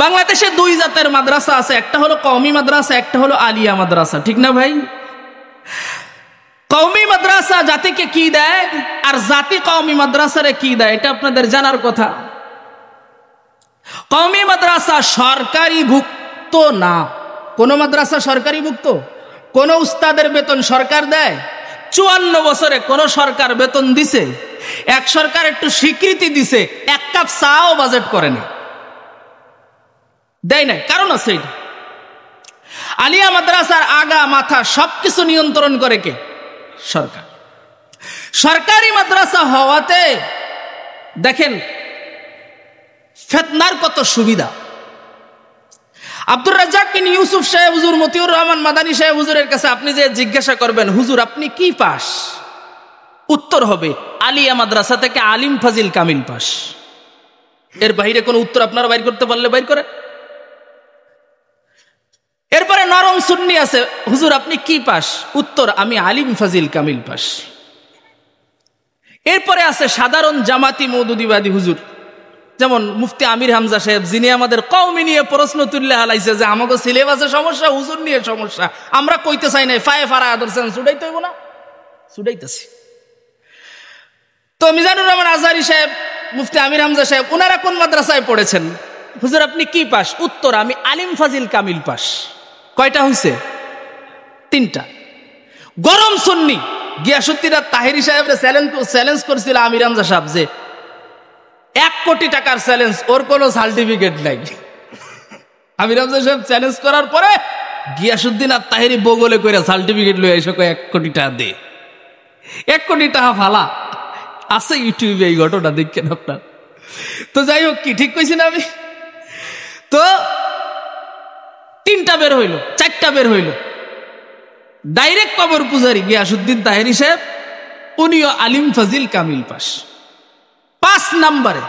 বাংলাদেশে দুই জাতের মাদ্রাসা আছে, একটা হলো কওমি মাদ্রাসা, একটা হলো আলিয়া মাদ্রাসা, ঠিক না ভাই? কওমি মাদ্রাসা জাতিকে কি দেয় আর জাতি কওমি মাদ্রাসারে কি দেয় এটা আপনাদের জানার কথা। কওমি মাদ্রাসা সরকারি ভুক্ত না। কোন মাদ্রাসা সরকারি ভুক্ত? কোন উস্তাদের বেতন সরকার দেয়? 54 বছরে কোন সরকার বেতন দিছে? এক সরকার একটু স্বীকৃতি দিছে, এক কাপ চাও বাজেট করেনি, দেয় নাই। কারণ আছে এটা। আলিয়া মাদ্রাসার আগা মাথা সবকিছু নিয়ন্ত্রণ করে কে? সরকার। সরকারি মাদ্রাসা হওয়াতে দেখেন ফিতনার কত সুবিধা। আব্দুর রাজ্জাক বিন ইউসুফ সাহেব হুজুর, মতিউর রহমান মাদানী সাহেব হুজুরের কাছে আপনি যে জিজ্ঞাসা করবেন, হুজুর আপনি কি পাস? উত্তর হবে আলিয়া মাদ্রাসা থেকে আলিম ফাজিল কামিল পাস। এর বাইরে কোন উত্তর আপনারা বাইর করতে পারলে বাইর করে। এরপরে নরম সুন্নি আছে, হুজুর আপনি কি পাস? উত্তর আমি আলিম ফাজিল কামিল পাস। এরপরে আছে সাধারণ জামাতি মওদুদিবাদী হুজুর, যেমন মুফতি আমির হামজা সাহেব, যিনি আমাদের কওমি নিয়ে প্রশ্ন তুললে হালাইছে যে আমাকে সিলেবাসে সমস্যা, হুজুর নিয়ে সমস্যা। আমরা কইতে চাই নাই, ফায়ে ফারা আদর্শন ছুটাইতে হইব না, ছুটাইতেছি। তো মিজানুর রহমান আজহারী সাহেব, মুফতি আমির হামজা সাহেব, ওনারা কোন মাদ্রাসায় পড়েছেন? হুজুর আপনি কি পাস? উত্তর আমি আলিম ফাজিল কামিল পাস। কয়টা হইছে? 3টা। গরম সুন্নি গিয়াসউদ্দিন তাহেরি সাহেবরে চ্যালেঞ্জ করেছিল আমির হামজা সাহেব যে 1 কোটি টাকার চ্যালেঞ্জ, ওর কোনো সার্টিফিকেট নাই। আমির হামজা সাহেব চ্যালেঞ্জ করার পরে গিয়াসউদ্দিন তাহেরি বগলে কইরা সার্টিফিকেট লয়ে এসে 1 কোটি টাকা দে। 1 কোটি টাকা ফালা আছে ইউটিউবে, এই ঘটনা দেখেন আপনার। তো যাই হোক, কি ঠিক কইছি না আমি? তো 3টা বের হইল, 4টা বের হইল। ডাইরেক্ট কবর পূজারি গিয়াসউদ্দিন তাহেরি সাহেব, উনিও আলিম ফাজিল কামিল পাস। 5 নম্বরে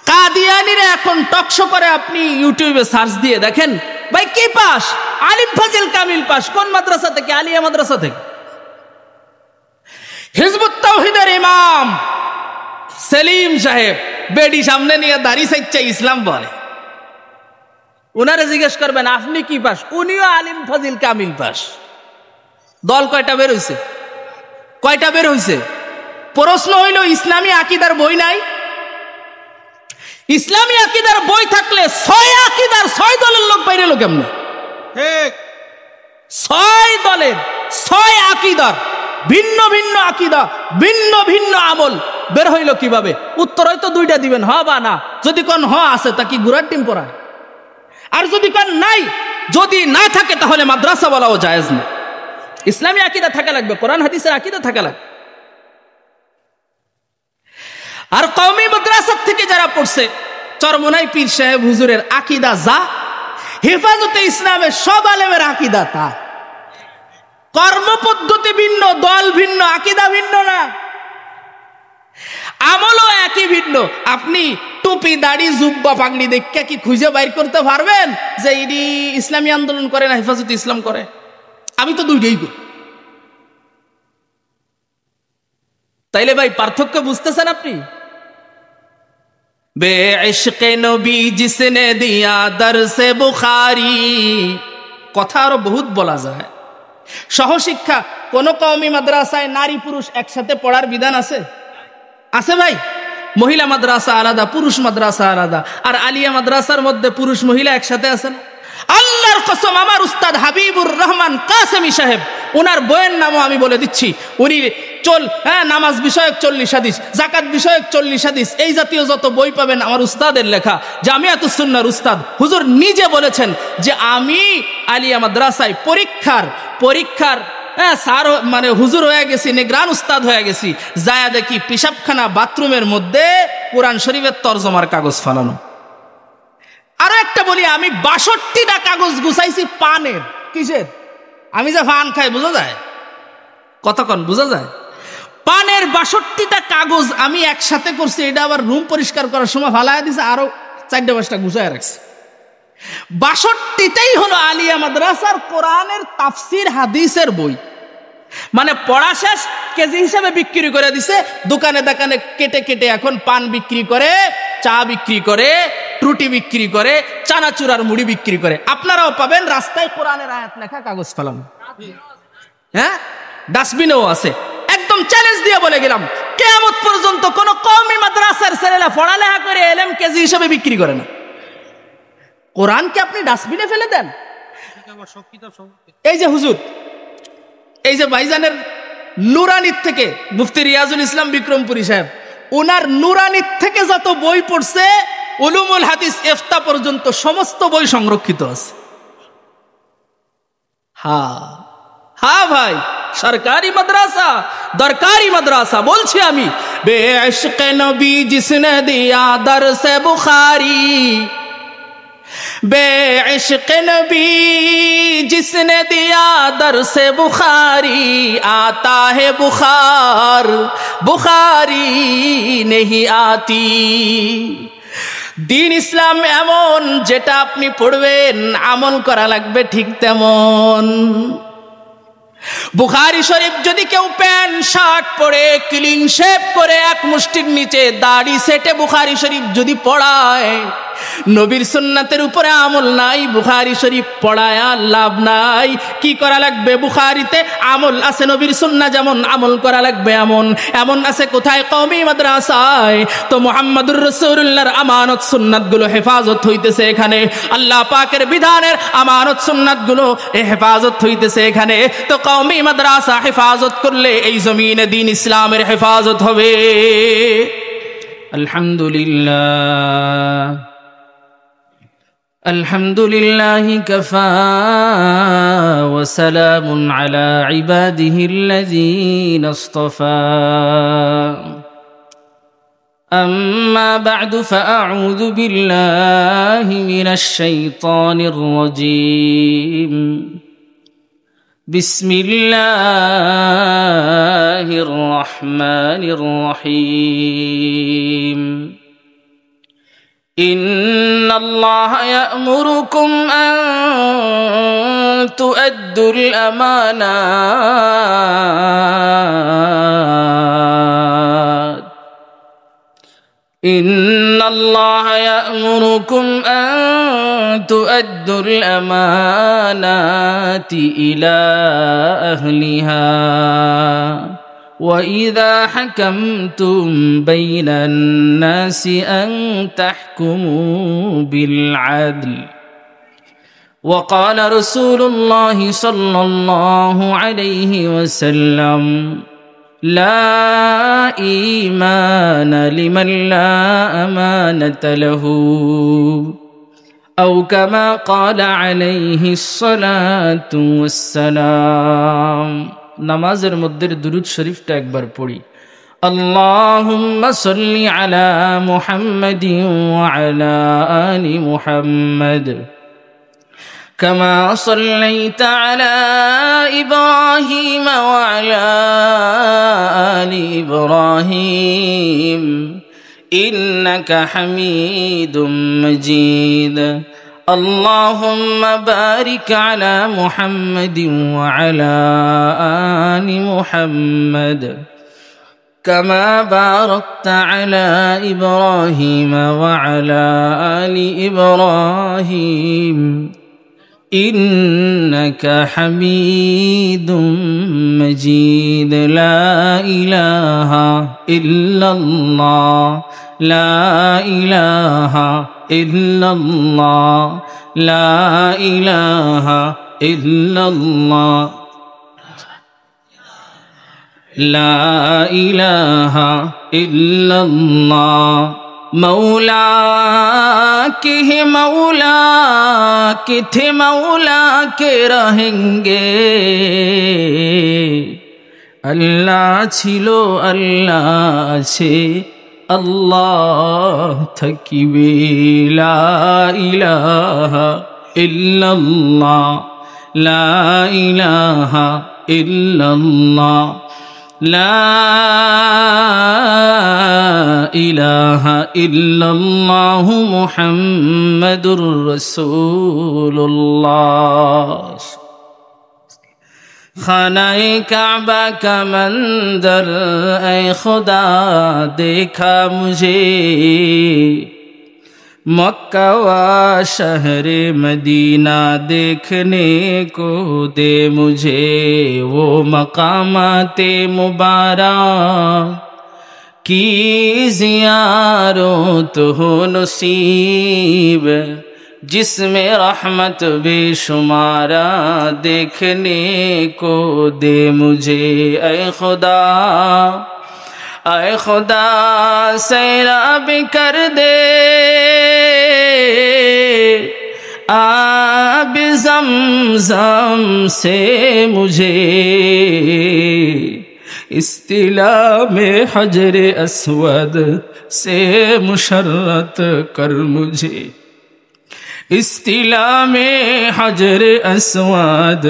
কাদিয়ানিরা এখন টকশো করে, আপনি ইউটিউবে সার্চ দিয়ে দেখেন ভাই কি পাস? আলিম ফাজিল কামিল পাস। কোন মাদ্রাসা থেকে? আলিয়া মাদ্রাসা থেকে। হিজবুত তাওহীদের ইমাম সেলিম সাহেব বেডি সামনে নিয়ে দাড়ি সাইচ্চা ইসলাম বলে, উনারে জিজ্ঞেস করবেন আপনি কি পাস? উনিও আলিম ফাজিল কামিল পাস। দল কয়টা বের হইছে? কয়টা বের হইছে? প্রশ্ন হইল ইসলামী আকীদার বই নাই? ইসলামী আকীদার বই থাকলে 6 আকীদার 6 দলের লোক বাইরে এলো কেমনে? ঠিক, 6 দলের 6 আকীদার, ভিন্ন ভিন্ন আকীদা, ভিন্ন ভিন্ন আমল বের হইল কিভাবে? উত্তর হয়তো 2টা দিবেন, হ বা না। যদি কোন হ আছে তা কি ঘোড়ার টিম পড়ায়? আর যদি কোন নাই, যদি না থাকে তাহলে মাদ্রাসা বলাও জায়েজ না। ইসলামী আকীদা থাকা লাগবে, কোরআন হাদিসের আকীদা থাকা লাগবে। আর কওমি মাদ্রাসা থেকে যারা পড়ছে, চরমোনাই পীর সাহেব হুজুরের আকীদা যা, হেফাজতে ইসলামের সব আলেমের আকীদা তা। কর্মপদ্ধতি ভিন্ন, দল ভিন্ন, আকীদা ভিন্ন না, আমলও একই ভিন্ন। আপনি টুপি দাড়ি জুব্বা পাগড়ি দেখে কি খুঁজে বাইর করতে পারবেন যে ইনি ইসলামী আন্দোলন করে না হেফাজতে ইসলাম করে? আমি তো 2টাই করি। তাইলে ভাই পার্থক্য বুঝতেছেন আপনি? বেইশকে নবী জিসনে দিয়া দরসে বুখারী, কথা আরো বহুত বলা যায়। সহশিক্ষা কোন কওমি মাদ্রাসায় নারী পুরুষ একসাথে পড়ার বিধান আছে? আছে ভাই? মহিলা মাদ্রাসা আলাদা, পুরুষ মাদ্রাসা আলাদা। আর আলিয়া মাদ্রাসার মধ্যে পুরুষ মহিলা একসাথে আছেন। আল্লাহর কসম, আমার উস্তাদ হাবিবুর রহমান কাসেমি সাহেব, ওনার বইয়ের নামও আমি বলে দিচ্ছি। উনি নামাজ বিষয়ক 40 হাদিস, যাকাত বিষয়ক 40 হাদিস, এই জাতীয় যত বই পাবেন আমার উস্তাদের লেখা, জামিয়াতুস সুন্নাহর উস্তাদ হুজুর নিজে বলেছেন যে আমি আলিয়া মাদ্রাসায় পরীক্ষার স্যার মানে হুজুর হয়ে গেছি, নিগরান উস্তাদ হয়ে গেছি। যায়া দেখি পেশাবখানা বাথরুমের মধ্যে কোরআন শরীফের তরজমার কাগজ ফালানো। আরো একটা বলি, আমি 62টা কাগজ গুছাইছি পানের। কিসের? আমি যে পান খাই, বোঝা যায়? কতক্ষণ বোঝা যায়? পানের 62টা কাগজ আমি একসাথে করছি। এটা আবার রুম পরিষ্কার করার সময় ফালাইয়া দিছে, আরো 4-5টা গুছাইয়া রাখছি। 62টাই হলো আলিয়া মাদ্রাসার কোরআনের তাফসির হাদিসের বই। মানে পড়া শেষ, কেজি হিসাবে বিক্রি করে দিছে। দোকানে দোকানে কেটে কেটে এখন পান বিক্রি করে, চা বিক্রি করে, রুটি বিক্রি করে, চানাচুরার মুড়ি বিক্রি করে। আপনারাও পাবেন রাস্তায় কোরআনের আয়াত লেখা কাগজ ফেলানো, হ্যাঁ, ডাস্টবিনও আছে। একদম চ্যালেঞ্জ দিয়ে বলে গেলাম, কিয়ামত পর্যন্ত কোন কওমি মাদ্রাসার ছেলেরা পড়ালেখা করে এলেম কেজি হিসেবে বিক্রি করে না। কোরআনকে আপনি ডাস্টবিনে ফেলে দেন। এই যে হুজুর, এই যে ভাইজানের নুরানির থেকে মুফতি রিয়াজুল ইসলাম বিক্রমপুরী সাহেব, ওনার নুরানির থেকে যত বই পড়ছে, উলুমুল হাদিস ইফতা পর্যন্ত সমস্ত বই সংরক্ষিত আছে। হ্যাঁ ভাই, সরকারি মাদ্রাসা, দরকারি মাদ্রাসা বলছি আমি। বেঈশকে নবী জিসনে দিয়া দরসে বুখারি, बेइश्क़ नबी जिसने दिया दरसे बुखारी, आता है बुखार बुखारी नहीं आती। दीन इस्लाम एमन जेटा अपनी पढ़बेन আমল করা লাগবে ঠিক তেমন। বুখারী শরীফ যদি কেউ প্যান্ট শার্ট পরে ক্লিন শেভ করে এক মুষ্টির নিচে দাড়ি সেটে বুখারী শরীফ যদি পড়ায়, নবীর সুন্নাতের উপরে আমল নাই, বুখারী শরীফ পড়ায়া লাভ নাই। কি করা লাগবে? বুখারীতে আমল আছে, নবীর সুন্নাহ যেমন আমল করা লাগবে এমন এমন আছে কোথায়? কওমি মাদ্রাসায়। তো মুহাম্মদুর রাসূলুল্লাহর আমানত সুন্নাতগুলো হেফাজত হইতেছে এখানে, আল্লাহ পাকের বিধানের আমানত সুন্নাতগুলো হেফাজত হইতেছে এখানে। তো কওমি মাদ্রাসা হেফাজত করলে এই জমিনে দ্বীন ইসলামের হেফাজত হবে। আলহামদুলিল্লাহ, আলহামদুলিল্লাহি কাফা ওয়া সালামুন আলা ইবাদিহিল্লাযীনা ইসতাফা। আম্মা বা'দু ফাআউযু বিল্লাহি মিনাশ শাইতানির রাজীম। বিসমিল্লাহির রহমানির রহিম। ইন্নাল্লাহা ইয়া'মুরুকুম আন তু'আদ্দুল আমানাত। ইন্নাল্লাহা ইয়া'মুরুকুম আন তু'আদ্দুল আমানাতি ইলা আহলিহা وَإِذَا حَكَمْتُمْ بَيْنَ النَّاسِ أَن تَحْكُمُوا بِالْعَدْلِ وَقَالَ رسول الله صلى الله عليه وسلم لا إيمان لمن لا أمانة له أو كما قال عليه الصلاة والسلام। নামাজের মধ্যে দুরূদ শরীফটা একবার পড়ি। আল্লাহুম্মা সাল্লি আলা মুহাম্মাদিন ওয়া আলা আলি মুহাম্মাদ কামা সাল্লাইতা আলা ইব্রাহিম ওয়া আলা আলি ইব্রাহিম ইন্নাকা হামিদুম মাজিদ। اللهم بارك على محمد وعلى آل محمد كما باركت على إبراهيم وعلى آل إبراهيم إنك حميد مجيد. لا إله إلا الله، لا إله إلا الله، لا إله إلا الله، لا إله إلا الله। मौला के है मौला के थे मौला के रहेंगे। अल्लाह छिलो अल्लाह छे अल्लाह थकिबे। ला इलाहा इल्लल्लाह, ला इलाहा इल्लल्लाह, ला इलाहा इल्लल्लाह मुहम्मदुर रसूलुल्लाह। खानाए काबा का मंजर ऐ खुदा देखा मुझे, मक्का व शहर मदीना देखने को दे मुझे, वो मकामाते मुबारक की ज़ियारत हो नसीब, जिसमें रहमत बेशुमारा देखने को दे मुझे। ऐ खुदा सैराब कर दे आब ज़मज़म से मुझे, इस्तिला में हजर अस्वद से मुशर्रत कर मुझे, इस्तिला में हजर अस्वद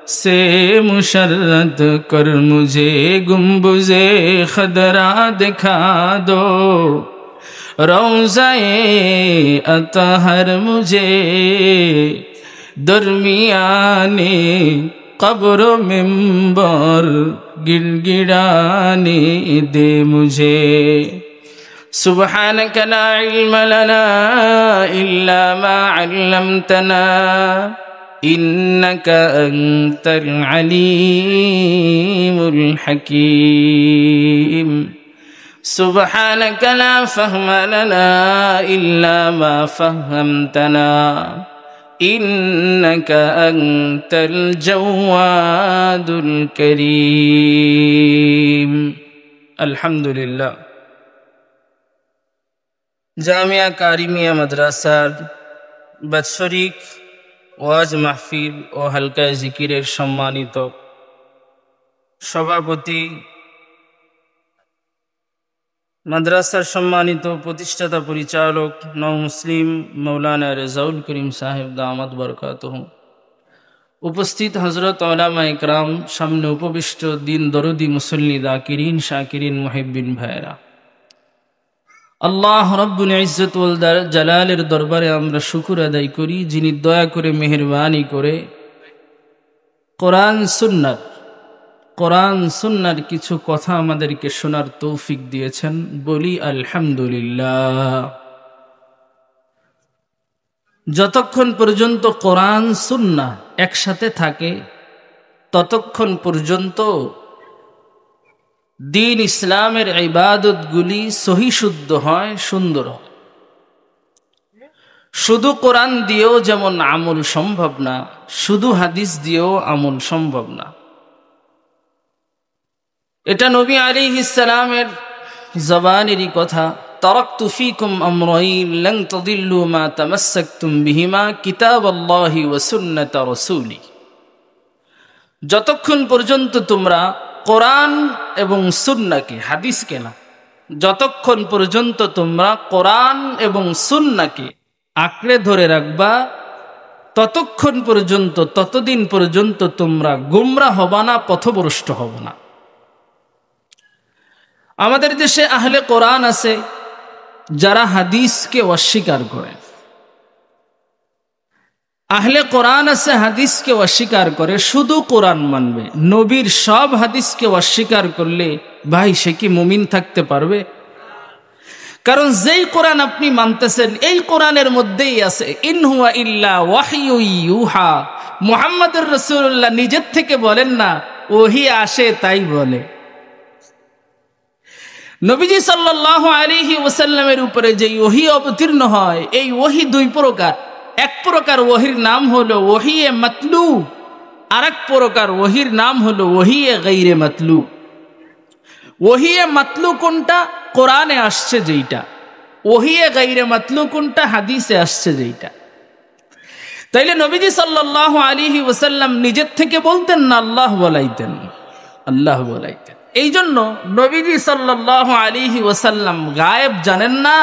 से मुशर्रत कर मुझे। गुंबुज़े खदरा दिखा दो, रौज़ाए अतहर मुझे, दरमियाने कब्र मिंबर गिड़गिड़ाने दे मुझे। सुब्हानक ला इल्म लना इल्ला मा अल्लमतना, इन्नका अंतल अलीमुल हकीम। सुब्हानक ला फहम लना इल्ला मा फहमतना, इन्नका अंतल जव्वादुल करीम। अल्हम्दुलिल्लाह। জামিয়া কারিমিয়া মাদ্রাসার বাৎসরিক ওয়াজ মাহফিল ও হালকা জিকিরের সম্মানিত সভাপতি, মাদ্রাসার সম্মানিত প্রতিষ্ঠাতা পরিচালক নও মুসলিম মৌলানা রেজাউল করিম সাহেব দামাত বরকাতুহু, উপস্থিত হযরত উলামা ইকরাম, সামনে উপবিষ্ট দিন দরদি মুসল্লি যাকিরিন শাকিরিন মুহিব্বিন ভাইরা, আল্লাহ রব্বুল ইজ্জত ওয়াল জালালের দরবারে আমরা শুকর আদায় করি, যিনি দয়া করে মেহেরবানি করে কোরআন সুন্নাহর কিছু কথা আমাদেরকে শোনার তৌফিক দিয়েছেন। বলি আলহামদুলিল্লাহ। যতক্ষণ পর্যন্ত কোরআন সুন্নাহ একসাথে থাকে ততক্ষণ পর্যন্ত দিন ইসলামের ইবাদতগুলি সহি শুদ্ধ হয়, সুন্দর হয়। শুধু কোরআন দিয়েও যেমন আমল সম্ভব না, শুধু হাদিস দিয়েও আমল সম্ভব না। এটা নবী আলাইহিস সালামের জবানেরই কথা। তারাকতু ফীকুম আমরাইন লান তাদিল্লু মা তামাসসাকতুম বিহিমা কিতাবাল্লাহি ওয়া সুন্নাত রাসূলি। যতক্ষণ পর্যন্ত তোমরা কোরআন এবং সুন্নাহকে, হাদিসকে না, যতক্ষণ পর্যন্ত তোমরা কোরআন এবং সুন্নাহকে আঁকড়ে ধরে রাখবা ততক্ষণ পর্যন্ত, ততদিন পর্যন্ত তোমরা গোমরা হবা না, পথভ্রষ্ট হব না। আমাদের দেশে আহলে কোরআন আছে যারা হাদিসকে অস্বীকার করে, আহলে কোরআন আছে হাদিসকে অস্বীকার করে, শুধু কোরআন মানবে। নবীর সব হাদিসকে অস্বীকার করলে ভাই সে কি মুমিন থাকতে পারবে? কারণ যেই কোরআন আপনি মানতেছেন এই কোরআনের মধ্যেই আছে ইন হুয়া ইল্লা ওয়াহয়ু ইউহা। মুহাম্মদুর রাসূলুল্লাহ নিজের থেকে বলেন না, ওহী আসে তাই বলে। নবীজি সাল্লাল্লাহু আলাইহি ওয়াসাল্লামের উপরে যে ওহী অবতীর্ণ হয়, এই ওহী দুই প্রকার। এক প্রকার ওহীর নাম হলো ওহীয়ে মাতলু, আর এক প্রকার ওহীর নাম হলো ওহীয়ে গায়রে মাতলু। ওহীয়ে মাতলু কোনটা? কোরআনে আসছে যেইটা। ওহীয়ে গায়রে মাতলু কোনটা? হাদিসে আসছে যেইটা। তাইলে নবীজি সাল্লাল্লাহু আলাইহি ওয়াসাল্লাম নিজের থেকে বলতেন না, আল্লাহ বলাইতেন, আল্লাহ বলাইতেন। এই জন্য নবীজি সাল্লাল্লাহু আলাইহি ওয়াসাল্লাম গায়েব জানেন না,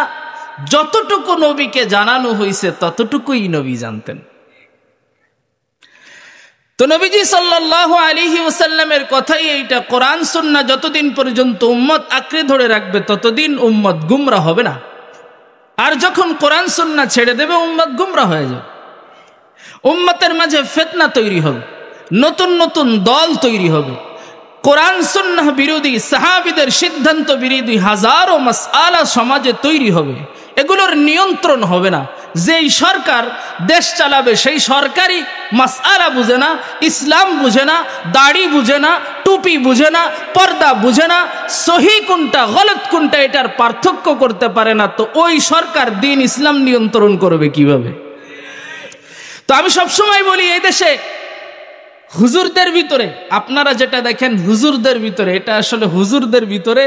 যতটুকু নবীকে জানানো হয়েছে ততটুকুই নবী জানতেন। তো নবীজি সাল্লাল্লাহু আলাইহি ওয়াসাল্লামের কথাই এইটা, কোরআন সুন্নাহ যতদিন পর্যন্ত উম্মত আঁকড়ে ধরে রাখবে ততদিন উম্মত গুমরা হবে না। আর যখন কোরআন সুন্নাহ ছেড়ে দেবে উম্মত গুমরা হয়ে যাবে। উম্মতের মাঝে ফিতনা তৈরি হবে, নতুন নতুন দল তৈরি হবে, কোরআন সুন্নাহ বিরোধী, সাহাবীদের সিদ্ধান্ত বিরোধী হাজারো মাসআলা সমাজে তৈরি হবে। এগুলোর নিয়ন্ত্রণ হবে না। যেই সরকার দেশ চালাবে সেই সরকারই মাসআলা বুঝে না, ইসলাম বুঝে না, দাড়ি বুঝে না, টুপি বুঝে না, পর্দা বুঝে না, সহি কোনটা গলত কোনটা এটার পার্থক্য করতে পারে না, তো ওই সরকার দিন ইসলাম নিয়ন্ত্রণ করবে কিভাবে? তো আমি সবসময় বলি, এই দেশে হুজুরদের ভিতরে আপনারা যেটা দেখেন হুজুরদের ভিতরে, এটা আসলে হুজুরদের ভিতরে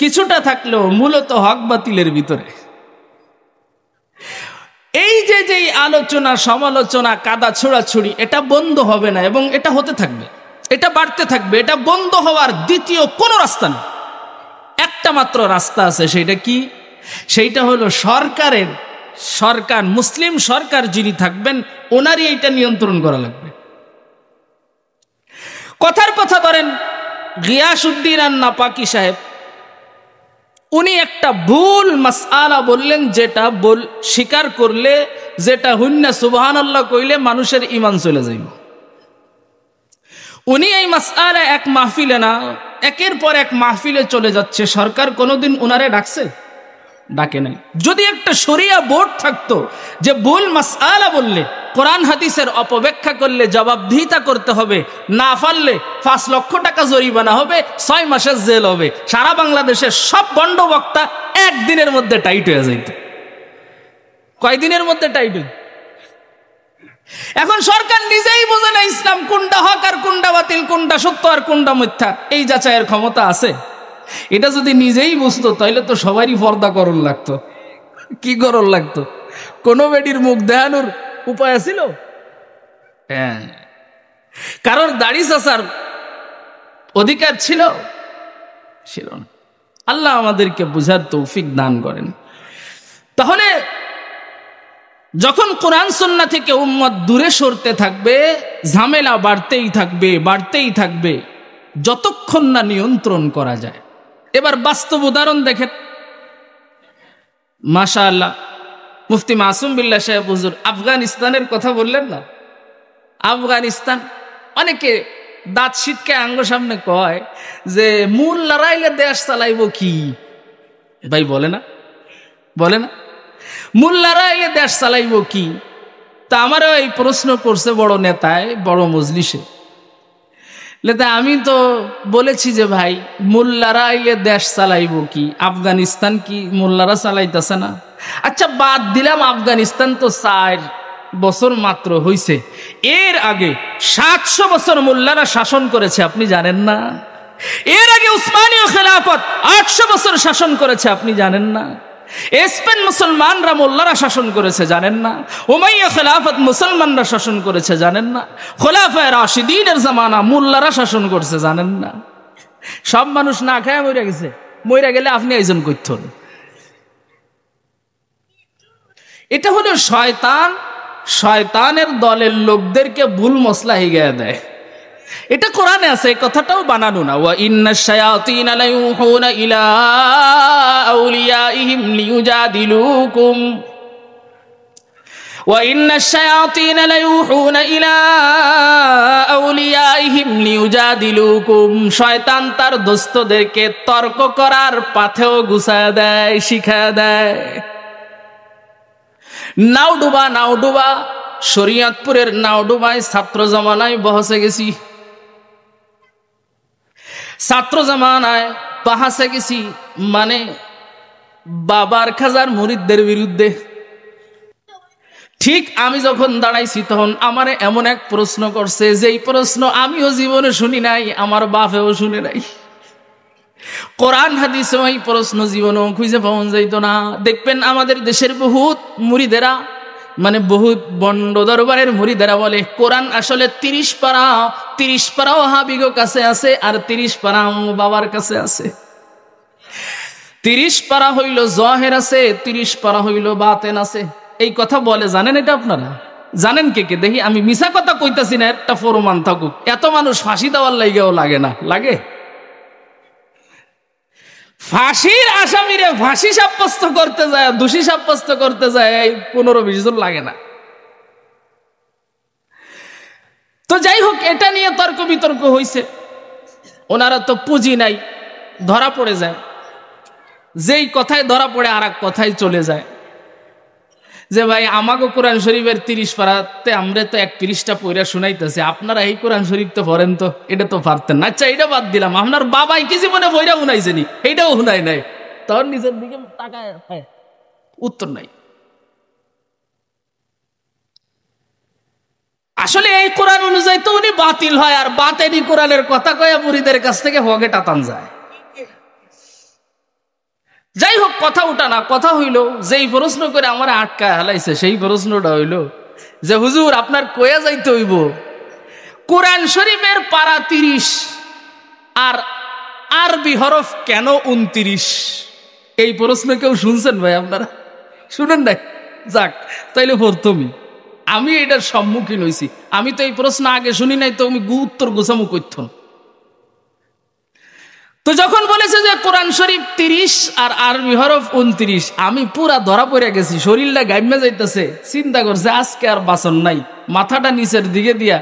কিছুটা থাকলেও মূলত হক বাতিলের ভিতরে। এই যে আলোচনা সমালোচনা কাদা ছোড়াছুড়ি এটা বন্ধ হবে না, এবং এটা হতে থাকবে, এটা বাড়তে থাকবে। এটা বন্ধ হওয়ার দ্বিতীয় কোনো রাস্তা নেই, একটা মাত্র রাস্তা আছে। সেইটা কি? সেইটা হলো সরকার মুসলিম সরকার যিনি থাকবেন ওনারই এইটা নিয়ন্ত্রণ করা লাগবে। কথার কথা ধরেন গিয়াসউদ্দিন আর নাপাকি সাহেব, উনি একটা ভুল মাসআলা বললেন, যেটা স্বীকার করলে, যেটা হুন্না সুবহানাল্লাহ কইলে মানুষের ঈমান চলে যাইব। উনি এই মাসআলা এক মাহফিলে না, একের পর এক মাহফিলে চলে যাচ্ছে। সরকার কোনোদিন উনারে ডাকছে? ডাকে নাই। যদি একটা শরিয়া বোর্ড থাকতো যে ভুল মাসআলা বললে, কোরআন হাদিসের অপব্যাখ্যা করলে জবাবদিহিতা করতে হবে, না পারলে 5 লক্ষ টাকা জরিমানা হবে, 6 মাসের জেল হবে, সারা বাংলাদেশের সব বন্ড বক্তা একদিনের মধ্যে টাইট হয়ে যাইত। কয়দিনের মধ্যে টাইট হইত? এখন সরকার নিজেই বোঝে না ইসলাম কোনটা হক আর কোনটা বাতিল, কোনটা সত্য আর কোনটা মিথ্যা, এই যাচাইয়ের ক্ষমতা আছে? এটা যদি নিজেই বুঝতো তাহলে তো সবারই পর্দা করণ লাগতো। কি করণ লাগতো? কোনো বেডির মুখ দেখানোর উপায় ছিল? হ্যাঁ, কারোর দাড়ি চাচার অধিকার ছিল না। আল্লাহ আমাদেরকে বুঝার তৌফিক দান করেন। তাহলে যখন কোরআন সুন্নাহ থেকে উম্মত দূরে সরতে থাকবে, ঝামেলা বাড়তেই থাকবে যতক্ষণ না নিয়ন্ত্রণ করা যায়। এবার বাস্তব উদাহরণ দেখেন। মাশাআল্লাহ, মুফতি মাসুম বিল্লাহ সাহেব হুজুর আফগানিস্তানের কথা বললেন না? আফগানিস্তান, অনেকে দাঁত শিটকে আঙ্গ সামনে কয় যে মূল লড়াইলে দেশ চালাইব কি? ভাই বলে না মূল লড়াইলে দেশ চালাইব কি? তা আমারও এই প্রশ্ন করছে বড় নেতায়, বড় মজলিসে। আমি তো বলেছি যে ভাই মোল্লারা আইলে দেশ চালাইব কি? আফগানিস্তান কি মোল্লারা চালাইতেছে না? আচ্ছা বাদ দিলাম, আফগানিস্তান তো 4 বছর মাত্র হইছে, এর আগে 700 বছর মোল্লারা শাসন করেছে, আপনি জানেন না? এর আগে উসমানীয় খেলাফত 800 বছর শাসন করেছে, আপনি জানেন না? স্পেন মুসলমানরা মোল্লারা শাসন করেছে, জানেন না? উমাইয়া খেলাফত মুসলমানরা শাসন করেছে, জানেন না? খোলাফায়ে রাশিদিনের জামানা মোল্লারা শাসন করছে, জানেন না? সব মানুষ না খায় মরে গেছে, মরে গেলে আপনি আয়োজন করতেন। এটা হলো শয়তানের দলের লোকদেরকে ভুল মসলা হিগায়া দেয়। এটা কোরআনে আছে, এই কথাটাও বানানো না। ওয়া ইন্নাশ শায়াতিনা লায়ুহুনা ইলা আউলিয়াইহিম লিয়ুজাদিলুকুম ওয়া ইন্নাশ শায়াতিনা লায়ুহুনা ইলা আউলিয়াইহিম লিয়ুজাদিলুকুম। শয়তান তার দোস্তদেরকে তর্ক করার পাথেও গুছায় দেয়, শিখায় দেয়। নাওডুবা শরীয়তপুরের নাওডুবায় ছাত্র জামানায় বহসে গেছি, মানে বাবার খাজার মুরিদদের বিরুদ্ধে। ঠিক আমি যখন দাঁড়াইছি তখন আমারে এমন এক প্রশ্ন করছে, যেই প্রশ্ন আমিও জীবনে শুনি নাই, আমার বাপেও শুনে নাই। কোরআন হাদিসে এই প্রশ্ন জীবনেও খুঁজে পাওয়া যাইতো না। দেখবেন আমাদের দেশের বহুত মুরিদেরা, মানে বহুত বন্ড দরবারের মুরিদেরা বলে কোরআন আসলে 30 পারা ওয়াহাবিগো কাছে আছে, আর 30 পারা বাবার কাছে আছে। 30 পারা হইল জাহের আছে, 30 পারা হইল বাতেন আছে। এই কথা বলে, জানেন এটা আপনারা? জানেন কে কে? দেখি, আমি মিছা কথা কইতাছি না, একটা প্রমাণ থাকুক। এত মানুষ ফাঁসি দেওয়ার লাগেও লাগে না? লাগে। ফাঁসির আসামিরে ফাঁসি সাব্যস্ত করতে যায়, দোষী সাব্যস্ত করতে যায় 15-20 জন লাগে না। তো যাই হোক, এটা নিয়ে তর্ক বিতর্ক হইছে। ওনারা তো পুঁজি নাই, ধরা পড়ে যায়। যেই কথায় ধরা পড়ে আর এক কথায় চলে যায়। যে ভাই আমাকে কোরআন শরীফের 30 পারাতে আমরা তো 1 পৃষ্ঠা পড়া শুনাইতেছি, আপনারা এই কোরআন শরীফ তো পড়েন, তো এটা তো পারতেন না। আচ্ছা এটা বাদ দিলাম, আপনার বাবাই কি জীবনে বইরা শুনাইছেনি? এইটাও শুনাই নাই। তখন নিজের দিকে তাকায়, উত্তর নাই। আসলে এই কোরআন অনুযায়ী তো উনি বাতিল হয়, আর বাতেনি কোরআনের কথা কয়া মুরিদের কাছ থেকে হগে টাতান যায়। যাই হোক, কথা উঠা না, কথা হইল যেই প্রশ্ন করে আমার আটকায় হালাইছে সেই প্রশ্নটা হইল যে হুজুর আপনার কয়া যাইতে হইব কোরআন শরীফের পারা 30 আর আরবি হরফ কেন 29? এই প্রশ্ন কেউ শুনছেন ভাই? আপনারা শুনেন নাই? যাক, তাইলে প্রথমই আমি এটার সম্মুখীন হইছি। আমি তো এই প্রশ্ন আগে শুনি নাই, তো আমি উত্তর গোছামু কইত। তো যখন বলেছে যে কোরআন শরীফ 30 আর আরবি হরফ 29, আমি পুরা ধরা পড়ে গেছি, শরীরটা গাইমে যাইতেছে। চিন্তা করছে আজকে আর বাসন নাই, মাথাটা নিচের দিকে দিয়া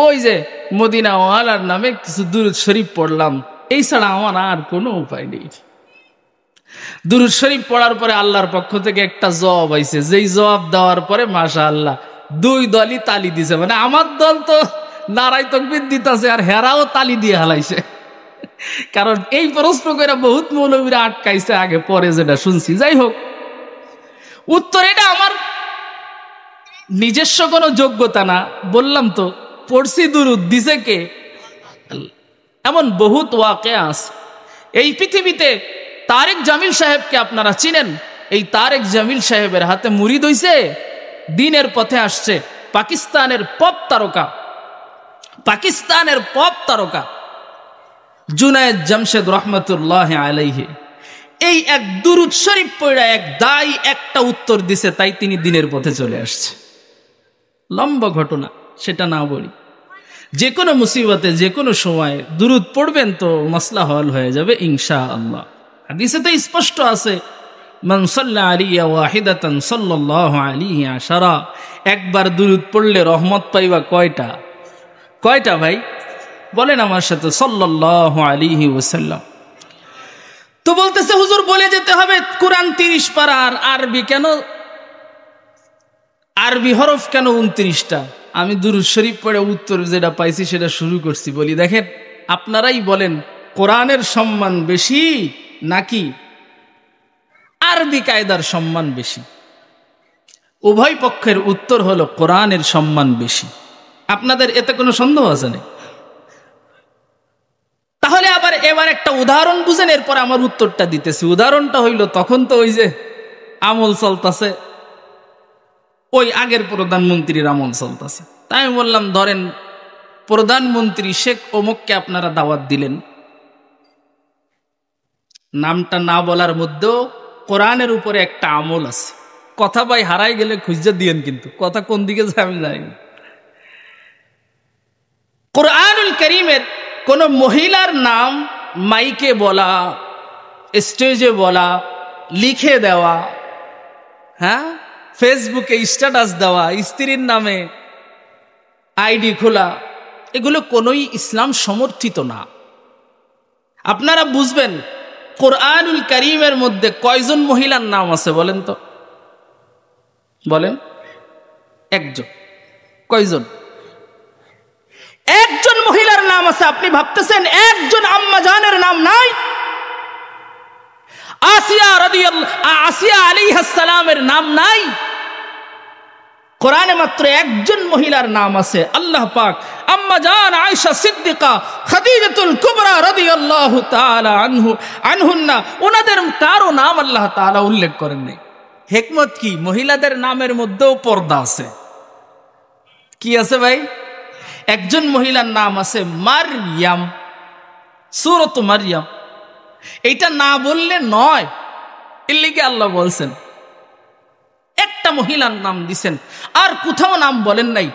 ওই যে মদিনা ওয়ালার নামে কিছু দুরূদ শরীফ পড়লাম, এই ছাড়া আমার আর কোনো উপায় নেই। দুরূদ শরীফ পড়ার পরে আল্লাহর পক্ষ থেকে একটা জবাব আইছে, যেই জবাব দেওয়ার পরে মাশাআল্লাহ 2 দলই তালি দিছে। মানে আমার দল তো নারাই তাকবীর দিতেছে, আর হেরাও তালি দিয়ে হালাইছে। কারণ এই প্রশ্ন করে বহুত মৌলবীরা আটকাইছে আগে পরে, যেটা শুনছি। যাই হোক, উত্তর এটা আমার নিজস্ব কোনো যোগ্যতা না। বললাম তো পড়ছি, দুরূদ দিছে কে? এমন বহুত ওয়াকিয়া আছে এই পৃথিবীতে। তারেক জামিল সাহেবকে আপনারা চিনেন? এই তারেক জামিল সাহেবের হাতে মুরিদ হইছে, দিনের পথে আসছে। পাকিস্তানের পপ তারকা জুনায়েদ জামশেদ রহমতুল্লাহ আলাইহি এই এক দুরূদ শরীফ পড়া এক দাই একটা উত্তর দিছে, তাই তিনি দিনের পথে চলে আসছে। লম্বা ঘটনা, সেটা না বলি। যে কোনো মুসিবতে যে কোনো সময় দুরূদ পড়বেন তো মাসলা হল হয়ে যাবে ইনশাআল্লাহ। হাদিসে তো স্পষ্ট আছে, মান সাল্লা আলাইয়া ওয়াহিদাতান সাল্লাল্লাহু আলাইহি আশারা। একবার দুরূদ পড়লে রহমত পাইবা কয়টা ভাই? বলেন আমার সাথে, সাল্লাল্লাহু আলাইহি ওয়াসাল্লাম। তো বলতেছে হুজুর বলে যেতে হবে কোরআন 30 পারা, আর আরবি হরফ কেন 29টা? আমি দুরূদ শরীফ পড়ে উত্তর যেটা পাইছি সেটা শুরু করছি। বলি দেখেন, আপনারাই বলেন কোরআনের সম্মান বেশি নাকি আরবি কায়দার সম্মান বেশি? উভয় পক্ষের উত্তর হলো কোরআনের সম্মান বেশি। আপনাদের এতে কোনো সন্দেহ আছে না? তাহলে এবার একটা উদাহরণ বুঝেন, এরপর আমার উত্তরটা দিতেছি। উদাহরণটা হইল, তখন তো ওই যে আমল চলতেছে, ওই আগের প্রধানমন্ত্রীর আমল চলতেছে। তাই আমি বললাম, ধরেন প্রধানমন্ত্রী শেখ অমুককে আপনারা দাওয়াত দিলেন, নামটা না বলার মধ্যেও কোরআনের উপরে একটা আমল আছে। কথা ভাই হারাই গেলে খুঁজে দিয়েন, কিন্তু কথা কোন দিকে যায় আমি জানি না। কোরআনুল কারীমের কোন মহিলার নাম মাইকে বলা, স্টেজে বলা, লিখে দেওয়া, হ্যাঁ, ফেসবুকে স্ট্যাটাস দেওয়া, স্ত্রীর নামে আইডি খোলা, এগুলো কোনোই ইসলাম সমর্থিত না। আপনারা বুঝবেন কোরআনুল কারীমের মধ্যে কয়জন মহিলার নাম আছে বলেন তো? বলেন, একজন। কয়জন? একজন মহিলার নাম আছে। আপনি ভাবতেছেন একজন আম্মা জানের নাম নাই? আসিয়া আলাইহিস সালামের নাম নাই? কোরআনে মাত্র একজন মহিলার নাম আছে। আল্লাহ পাক আম্মা জান আয়েশা সিদ্দিকা, খাদিজাতুল কুবরা রাদিয়াল্লাহু তাআলা আনহুন্না, ওনাদের কারো নাম আল্লাহ তাআলা উল্লেখ করেন নাই। হিকমত কি? মহিলাদের নামের মধ্যেও পর্দা আছে। কি আছে ভাই? একজন মহিলার নাম আছে মারইয়াম, সূরাত মারইয়াম। এইটা না বললে নয়, এর লিগে আল্লাহ বলছেন। একটা মহিলার নাম দিছেন, আর কোথাও নাম বলেন নাই।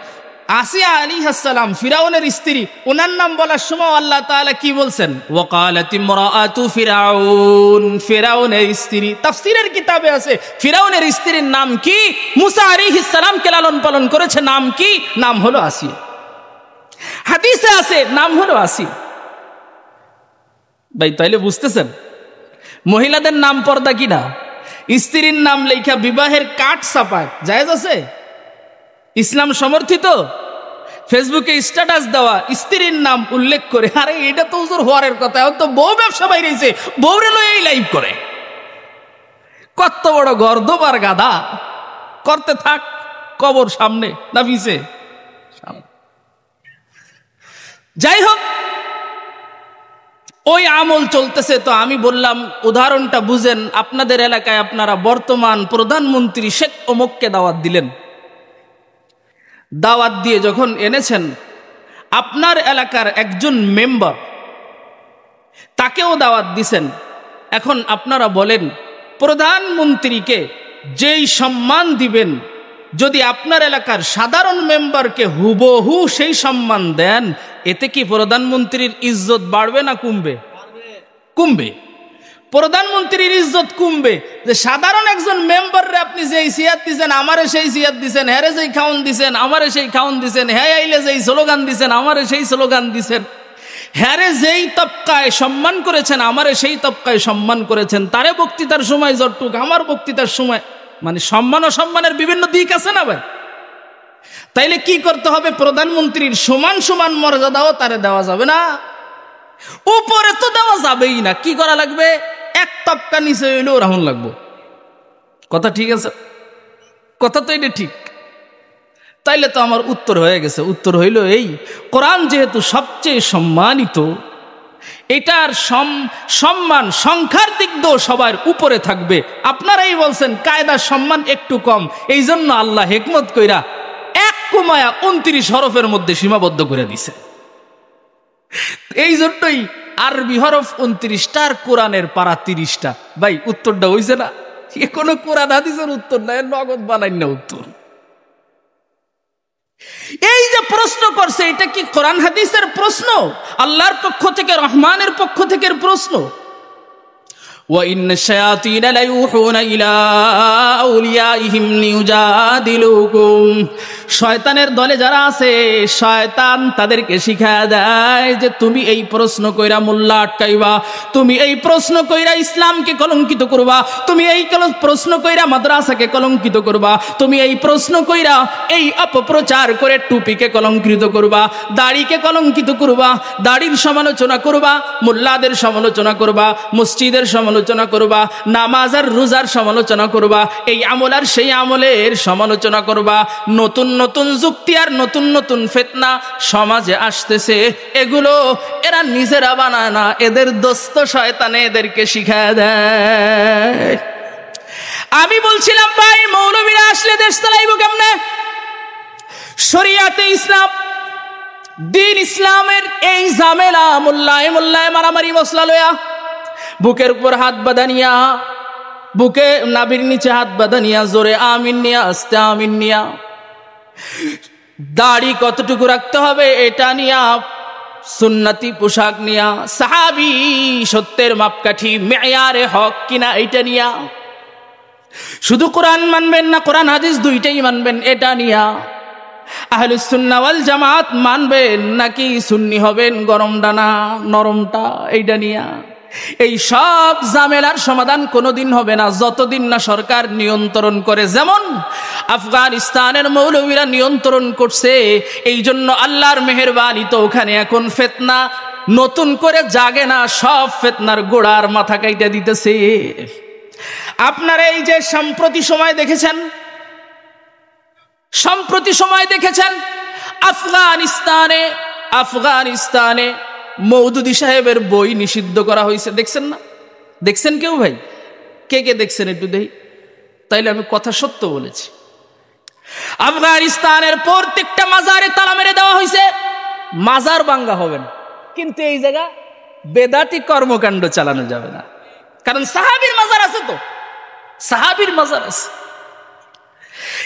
আসিয়া আলাইহিস সালাম ফিরাউনের স্ত্রী, ওনার নাম বলার সময় আল্লাহ তাআলা কি বলছেন? ওয়াকালাত ইমরাআতু ফিরাউন, ফিরাউনের স্ত্রী। তাফসীরের কিতাবে আছে ফিরাউনের স্ত্রীর নাম কি? মুসা আলাইহিস সালামকে লালন পালন করেছে, নাম কি? নাম হলো আসিয়া। হাদিসে আছে নাম হলো আসিয়া। ভাই তাইলে বুঝতেছেন মহিলাদের নাম পর্দা কিনা? স্ত্রীর নাম লেখা বিবাহের কার্ড ছাপায়, জায়েজ আছে? ইসলাম সমর্থিত? ফেসবুকে স্ট্যাটাস দেওয়া স্ত্রীর নাম উল্লেখ করে, আরে এটা তো হুজুর হওয়ার কথা, এখন তো বউ ব্যবসা বাইরেছে, বউরে লয়ে এই লাইভ করে। কত বড় গর্দবার গাধা, করতে থাক, কবর সামনে না পিছে? যাই হোক, ওই আমল চলতেছে। তো আমি বললাম উদাহরণটা বুঝেন। আপনাদের এলাকায় আপনারা বর্তমান প্রধানমন্ত্রী শেখ অমুককে দাওয়াত দিলেন, দাওয়াত দিয়ে যখন এনেছেন আপনার এলাকার একজন মেম্বার, তাকেও দাওয়াত দিছেন। এখন আপনারা বলেন প্রধানমন্ত্রীকে যেই সম্মান দিবেন, যদি আপনার এলাকার সাধারণ মেম্বারকে হুবহু সেই সম্মান দেন, এতে কি প্রধানমন্ত্রীর ইজ্জত বাড়বে না কমবে? কমবে। প্রধানমন্ত্রীর ইজ্জত কমবে। যে সাধারণ একজন মেম্বাররে আপনি যেই সিয়াত দিছেন, আমারে সেই সিয়াত দিছেন, হ্যারে যেই খাউন দিছেন, আমারে সেই খাউন দিছেন, হ্যাঁ আইলে যেই স্লোগান দিছেন, আমারে সেই স্লোগান দিছেন, হ্যারে যেই তবকায় সম্মান করেছেন, আমারে সেই তবকায় সম্মান করেছেন, তারে বক্তৃতার সময় যতটুক, আমার বক্তৃতার সময়, মানে সম্মান ও সম্মানের বিভিন্ন দিক আছে না ভাই? তাইলে কি করতে হবে? প্রধানমন্ত্রীর সমান সমান মর্যাদাও তারে দেওয়া যাবে না, উপরে তো দেওয়া যাবেই না। কি করা লাগবে? এক তবকা নিচে হইলেও রাহুল লাগবো। কথা ঠিক আছে? কথা তো এটা ঠিক। তাইলে তো আমার উত্তর হয়ে গেছে। উত্তর হইল এই, কোরআন যেহেতু সবচেয়ে সম্মানিত, এটার সম্মান সংখ্যার দিক দিয়েও সবার উপরে থাকবে। আপনারাই বলছেন কায়দার সম্মান একটু কম, এই জন্য আল্লাহ হিকমত কইরা 1,29 হরফের মধ্যে সীমাবদ্ধ করে দিছে। এই জন্যই আরবি হরফ 29টা আর কোরআনের পারা 30টা। ভাই উত্তরটা হইছে না? এ কোনো কোরআন হাদিসের উত্তর না, নগদ বানাই না উত্তর। এই যে প্রশ্ন করছে, এটা কি কোরআন হাদিসের প্রশ্ন? আল্লাহর পক্ষ থেকে, রহমানের পক্ষ থেকে প্রশ্ন। وَإِنَّ الشَّيَاطِينَ لَيُوحُونَ إِلَىٰ أَوْلِيَائِهِمْ لِيُجَادِلُوكُمْ। শয়তানের দলে যারা আছে, শয়তান তাদেরকে শিখায় দেয় যে তুমি এই প্রশ্ন কইরা মোল্লা আটকাইবা, তুমি এই প্রশ্ন কইরা ইসলামকে কলঙ্কিত করবা, তুমি এই প্রশ্ন কইরা মাদ্রাসাকে কলঙ্কিত করবা, তুমি এই প্রশ্ন কইরা এই অপপ্রচার করে টুপিকে কলঙ্কিত করবা, দাড়িকে কলঙ্কিত করবা, দাড়ির সমালোচনা করবা, মোল্লাদের সমালোচনা করবা, মসজিদের সমালোচনা করবা, নামাজ আর রোজার সমালোচনা করবা, এই আমল আর সেই আমলের সমালোচনা করবা। নতুন নতুন যুক্তি আর নতুন নতুন ফিতনা সমাজে আসতেছে, এগুলো এরা নিজেরা বানায় না, এদের দোস্ত শয়তানে এদেরকে শিখায় দেয়। আমি বলছিলাম ভাই, মৌলবীরা আসলে দেশ চালাইব কেমনে? শরিয়াতে ইসলাম, দিন ইসলামের এই ঝামেলা, মোল্লায় মোল্লায় মারামারি মশলা লয়া, বুকের উপর হাত বাঁধানিয়া, বুকে নাভির নিচে হাত বাঁধানিয়া, জোরে আমিন নিয়া, আস্তে আমিন নিয়া, দাড়ি কতটুকু রাখতে হবে এটা নিয়া, সুন্নতি পোশাক নিয়া, সাহাবী সত্যের মাপকাঠি মেয়ারে হক কিনা এটা নিয়া, শুধু কোরআন মানবেন না কোরআন হাদিস দুইটাই মানবেন এটা নিয়া, আহলুস সুন্নাহ ওয়াল জামাত মানবেন নাকি সুন্নি হবেন গরমটা না নরমটা, এইটা নিয়া। এই সব ঝামেলার সমাধান কোনোদিন হবে না যতদিন না সরকার নিয়ন্ত্রণ করে। যেমন আফগানিস্তানের মৌলবীরা নিয়ন্ত্রণ করছে, এই জন্য আল্লাহর মেহেরবানি তো ওখানে এখন ফিতনা নতুন করে জাগে না, সব ফিতনার গোড়ার মাথা কাইটা দিতেছে। আপনারা এই যে সম্প্রতি সময় দেখেছেন আফগানিস্তানে মওদুদি সাহেবের বই নিষিদ্ধ করা হয়েছে, দেখছেন না? দেখছেন কেউ ভাই? কে কে দেখছেন একটু দেখি, তাইলে আমি কথা সত্য বলেছি। আফগানিস্তানের প্রত্যেকটা মাজারে তালা মেরে দেওয়া হয়েছে, মাজার ভাঙ্গা হবে না, কিন্তু এই জায়গা বেদাতি কর্মকাণ্ড চালানো যাবে না, কারণ সাহাবীর মাজার আছে, তো সাহাবীর মাজার আছে।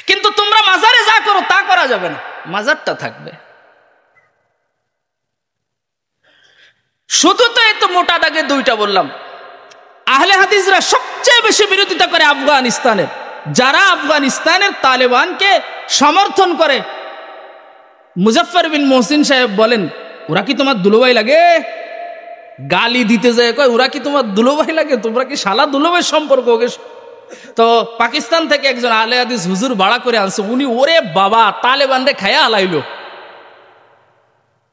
কিন্তু তোমরা মাজারে যা করো তা করা যাবে না, মাজারটা থাকবে। শুধু তো এই তো মোটা দাগে দুইটা বললাম। আহলে হাদিসরা সবচেয়ে বেশি বিরোধিতা করে আফগানিস্তানের, যারা আফগানিস্তানের তালেবানকে সমর্থন করে। মুজাফফর বিন মোহসিন সাহেব বলেন, ওরা কি তোমার দুলোভাই লাগে? গালি দিতে যায়, কয় ওরা কি তোমার দুলোভাই লাগে? তোমরা কি শালা দুলোভাই সম্পর্ক? তো পাকিস্তান থেকে একজন আলে হাদিস হুজুর ভাড়া করে আনছে, উনি ওরে বাবা তালেবানরে খায়া আলাইলো।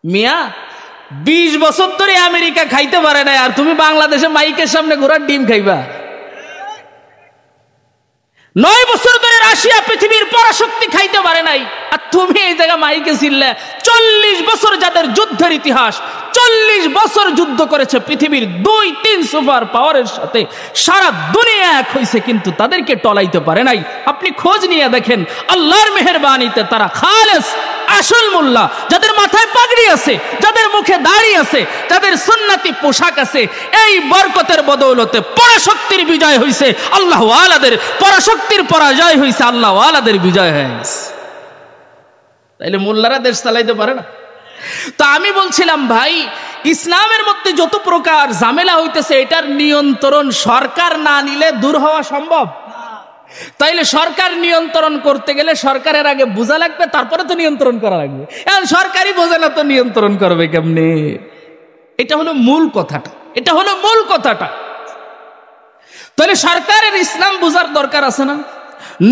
মিয়া 20 বছর ধরে আমেরিকা খাইতে পারে না, আর তুমি বাংলাদেশে মাইকের সামনে ঘোড়ার ডিম খাইবা। 9 বছর ধরে রাশিয়া পৃথিবীর পরাশক্তি খাইতে পারে নাই, আর তুমি এই জায়গা মাইকে ছিলে। 40 বছর যাদের যুদ্ধের ইতিহাস, 40 বছর যুদ্ধ করেছে পৃথিবীর 2-3 সুপার পাওয়ারের সাথে, সারা দুনিয়া এক হয়েছে, কিন্তু তাদেরকে টলাইতে পারে নাই। আপনি খোঁজ নিয়ে দেখেন, আল্লাহর মেহেরবানিতে তারা খালেস আসল মোল্লা, যাদের মাথায় পাগড়ি আছে, যাদের মুখে দাড়ি আছে, যাদের সুন্নতি পোশাক আছে, এই বরকতের বদৌলতে পরাশক্তির বিজয় হয়েছে আল্লাহ ওয়ালাদের, পরাশক্তির পরাজয় হয়েছে আল্লাহ ওয়ালাদের বিজয় হয়েছে। তাইলে মোল্লারা দেশ চালাইতে পারে না? তো আমি বলছিলাম ভাই, ইসলামের মধ্যে যত প্রকার ঝামেলা হইতেছে, এটার নিয়ন্ত্রণ সরকার না নিলে দূর হওয়া সম্ভব। তাইলে সরকার নিয়ন্ত্রণ করতে গেলে সরকারের আগে বোঝা লাগবে, তারপরে তো নিয়ন্ত্রণ করা লাগবে। এখন সরকারই বোঝে না, তো নিয়ন্ত্রণ করবে কেমনে? এটা হলো মূল কথাটা, এটা হলো মূল কথাটা। তাহলে সরকারের ইসলাম বোঝার দরকার আছে না?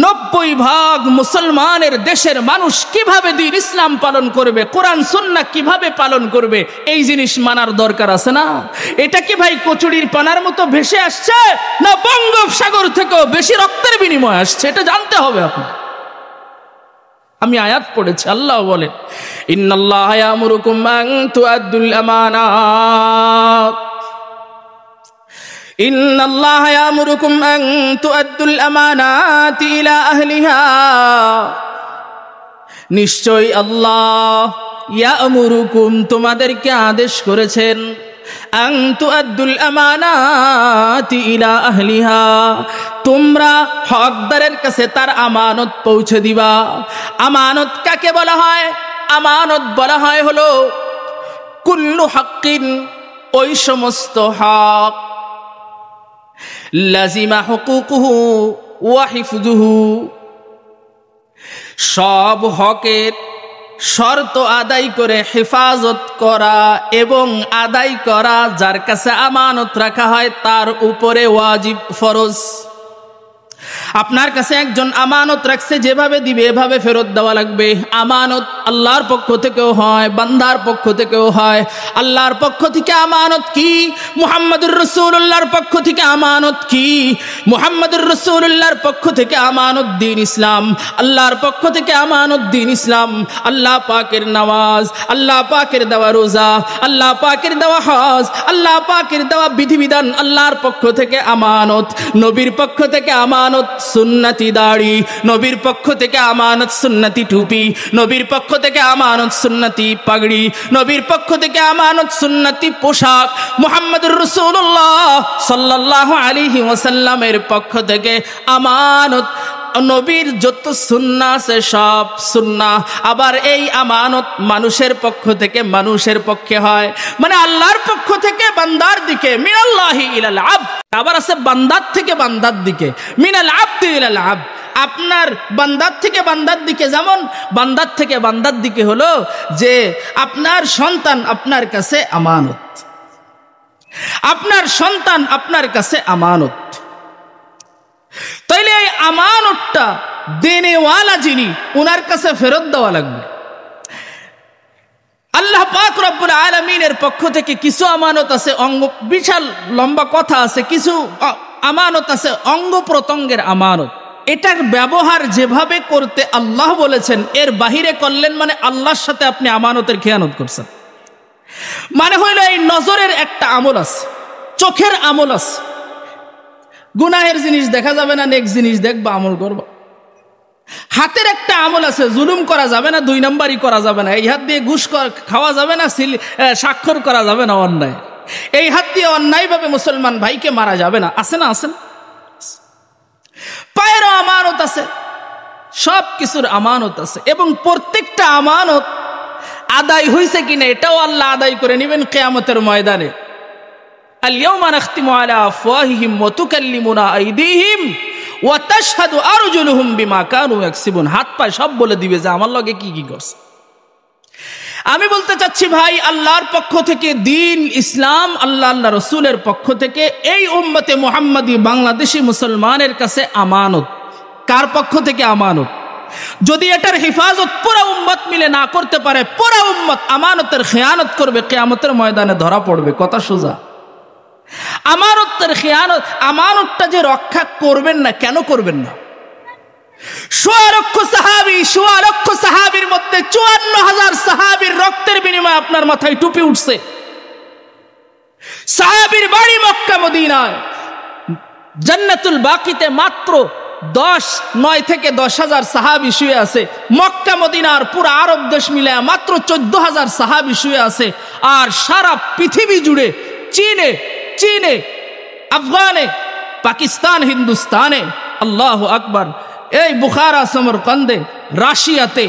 90% মুসলমানের দেশের মানুষ কিভাবে দ্বীন ইসলাম পালন করবে, কোরআন সুন্নাহ কিভাবে পালন করবে, এই জিনিস মানার দরকার আছে না? এটা কি ভাই কচুরির পানার মতো ভেসে আসছে, না বঙ্গোপসাগর থেকেও বেশি রক্তের বিনিময় আসছে? এটা জানতে হবে আপনার। আমি আয়াত পড়েছি, আল্লাহ বলেন, ইন্নাল্লাহা ইয়ামুরুকুম আন তুআদ্দুল আমানাত, ইন্নাল্লাহা ইয়ামুরুকুম আন তুআদ্দুল আমানাতি ইলা আহলিহা, নিশ্চয় আল্লাহ ইয়ামুরুকুম তোমাদেরকে আদেশ করেছেন, আন তুআদ্দুল আমানাতি ইলা আহলিহা, তোমরা হকদারের কাছে তার আমানত পৌঁছে দিবা। আমানত কাকে বলা হয়? আমানত বলা হয় হলো কুল্লু হাক্কিন, ওই সমস্ত হক, লাজিমা হুকুকুহু ওয়া হিফযুহু, সব হকের শর্ত আদায় করে হেফাজত করা এবং আদায় করা, যার কাছে আমানত রাখা হয় তার উপরে ওয়াজিব, ফরজ। আপনার কাছে একজন আমানত রাখছে, যেভাবে দিবে এভাবে ফেরত দেওয়া লাগবে। আমানত আল্লাহর পক্ষ থেকেও হয়, বান্দার পক্ষ থেকেও হয়। আল্লাহর পক্ষ থেকে আমানত কি? মুহাম্মদুর রাসূলুল্লাহর পক্ষ থেকে আমানত কি? মুহাম্মদুর রাসূলুল্লাহর পক্ষ থেকে আমানত দ্বীন ইসলাম, আল্লাহর পক্ষ থেকে আমানত দ্বীন ইসলাম। আল্লাহ পাকের নামাজ, আল্লাহ পাকের দেওয়া রোজা, আল্লাহ পাকের দেওয়া হজ, আল্লাহ পাকের দেওয়া বিধিবিধান আল্লাহর পক্ষ থেকে আমানত। নবীর পক্ষ থেকে আমানত সুন্নতি দাড়ি, নবীর পক্ষ থেকে আমানত সুন্নতি টুপি, নবীর পক্ষ থেকে আমানত সুন্নতি পাগড়ি, নবীর পক্ষ থেকে আমানত সুন্নতি পোশাক। মুহাম্মদুর রাসূলুল্লাহ সাল্লাল্লাহু আলাইহি ওয়াসাল্লামের পক্ষ থেকে আমানত, নবীর যত সুন্নাহ আছে সব সুন্নাহ। আবার এই আমানত মানুষের পক্ষ থেকে মানুষের পক্ষে হয়, মানে আল্লাহর পক্ষ থেকে বান্দার দিকে, মিনাল্লাহি ইলাল আবদ। আবার আছে বান্দার থেকে বান্দার দিকে, মিনাল আবদি ইলাল আবদ। আপনার বান্দার থেকে বান্দার দিকে, যেমন বান্দার থেকে বান্দার দিকে হলো যে আপনার সন্তান আপনার কাছে আমানত, আপনার সন্তান আপনার কাছে আমানত। তাইলে এই আমানতটা দেনেওয়ালা যিনি, ওনার কাছে ফেরত দেওয়া লাগবে। আল্লাহ পাক রব্বুল আলামিনের পক্ষ থেকে কিছু আমানত আছে অঙ্গ, বিশাল লম্বা কথা আছে, কিছু আমানত আছে অঙ্গ প্রত্যঙ্গের আমানত। এটার ব্যবহার যেভাবে করতে আল্লাহ বলেছেন, এর বাহিরে করলেন মানে আল্লাহর সাথে আপনি আমানতের খেয়ানত করছেন। মানে হইল এই নজরের একটা আমল আছে, চোখের আমল আছে, গুনাহের জিনিস দেখা যাবে না, নেক্সট জিনিস দেখবা, আমল করবা। হাতের একটা আমল আছে, জুলুম করা যাবে না, 2 নাম্বারই করা যাবে না। এই হাত দিয়ে ঘুষ খাওয়া যাবে না, স্বাক্ষর করা যাবে না অন্যায়। এই হাত দিয়ে অন্যায়ভাবে মুসলমান ভাইকে মারা যাবে না, আছে না? আছে না? পায়েরও আমানত আছে, সব কিছুর আমানত আছে, এবং প্রত্যেকটা আমানত আদায় হয়েছে কিনা এটাও আল্লাহ আদায় করে নেবেন কিয়ামতের ময়দানে। আল-ইয়াওমা নাখতিমু আলা আফওয়াহিহিম ওয়া তুকাল্লিমুনা আইদিহিম ওয়া তাশহাদু আরজুলুহুম বিমা কানু ইয়াকসিবুন। হাত পায়ে সব বলে দিবে যে আমার লগে কি কি করছে। আমি বলতে চাচ্ছি ভাই, আল্লাহর পক্ষ থেকে দ্বীন ইসলাম, আল্লাহ আল্লাহ রসুলের পক্ষ থেকে এই উম্মতে মুহাম্মাদি বাংলাদেশি মুসলমানের কাছে আমানত। কার পক্ষ থেকে আমানত? যদি এটার হেফাজত পুরা উম্মত মিলে না করতে পারে, পুরা উম্মত আমানতের খেয়ানত করবে, কিয়ামতের ময়দানে ধরা পড়বে। কথা সোজা। আমানতের খেয়ানত, আমানতটা যে রক্ষা করবেন না, কেন করবেন না? ১৬ লক্ষ সাহাবীর মধ্যে ৫৪,০০০ সাহাবীর রক্তের বিনিময়ে আপনার মাথায় টুপি উঠছে। সাহাবীর বাড়ি মক্কা মদিনায়, জান্নাতুল বাকিতে মাত্র ৯ থেকে ১০,০০০ সাহাবী শুয়ে আছে। মক্কা মদিনার পুরো আরব দেশ মিলে মাত্র ১৪,০০০ সাহাবী শুয়ে আছে। আর সারা পৃথিবী জুড়ে, চীনে, আফগানে, পাকিস্তান, হিন্দুস্তানে, আল্লাহু আকবার, এই বুখারা, সমরকন্দে, রাশিয়াতে,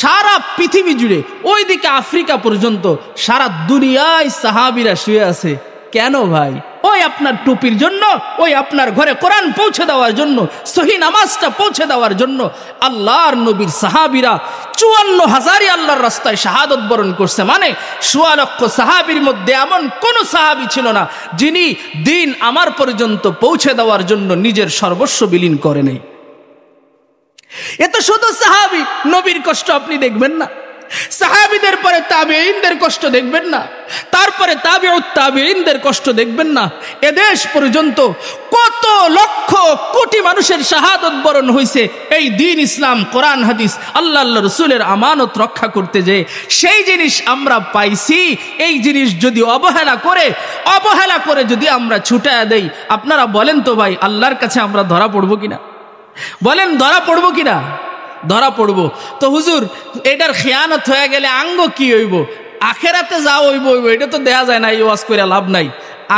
সারা পৃথিবী জুড়ে, ওইদিকে আফ্রিকা পর্যন্ত সারা দুনিয়ায় সাহাবীরা শুয়ে আছে। কেন ভাই? ওই আপনার টুপির জন্য, ওই আপনার ঘরে কোরআন পৌঁছে দেওয়ার জন্য, সহি নামাজটা পৌঁছে দেওয়ার জন্য। আল্লাহর নবীর সাহাবীরা ৫৪,০০০ আল্লাহর রাস্তায় শাহাদত বরণ করছে। মানে ১৬ লক্ষ সাহাবীর মধ্যে এমন কোন সাহাবী ছিল না যিনি দিন আমার পর্যন্ত পৌঁছে দেওয়ার জন্য নিজের সর্বস্ব বিলীন করে নেই। এত শুধু সাহাবী, নবীর কষ্ট আপনি দেখবেন না। সাহাবীদের পরে তাবেঈনদের কষ্ট দেখবেন না, তারপরে তাবেউত তাবেঈনদের কষ্ট দেখবেন না। এদেশ পর্যন্ত কত লক্ষ কোটি মানুষের শাহাদত বরণ হয়েছে এই দ্বীন ইসলাম, কোরআন হাদিস, আল্লাহ আল্লাহ রসুলের আমানত রক্ষা করতে যে। সেই জিনিস আমরা পাইছি। এই জিনিস যদি অবহেলা করে যদি আমরা ছুটায়া দেই, আপনারা বলেন তো ভাই, আল্লাহর কাছে আমরা ধরা পড়বো কিনা? বলেন, ধরা পড়বো কিনা? ধরা পড়বো। তো হুজুর, এটার খেয়ানত হয়ে গেলে আঙ্গ কি হইব? আখেরাতে যা হইব, এটা তো দেয়া যায় না, এই ওয়াজ করে লাভ নাই।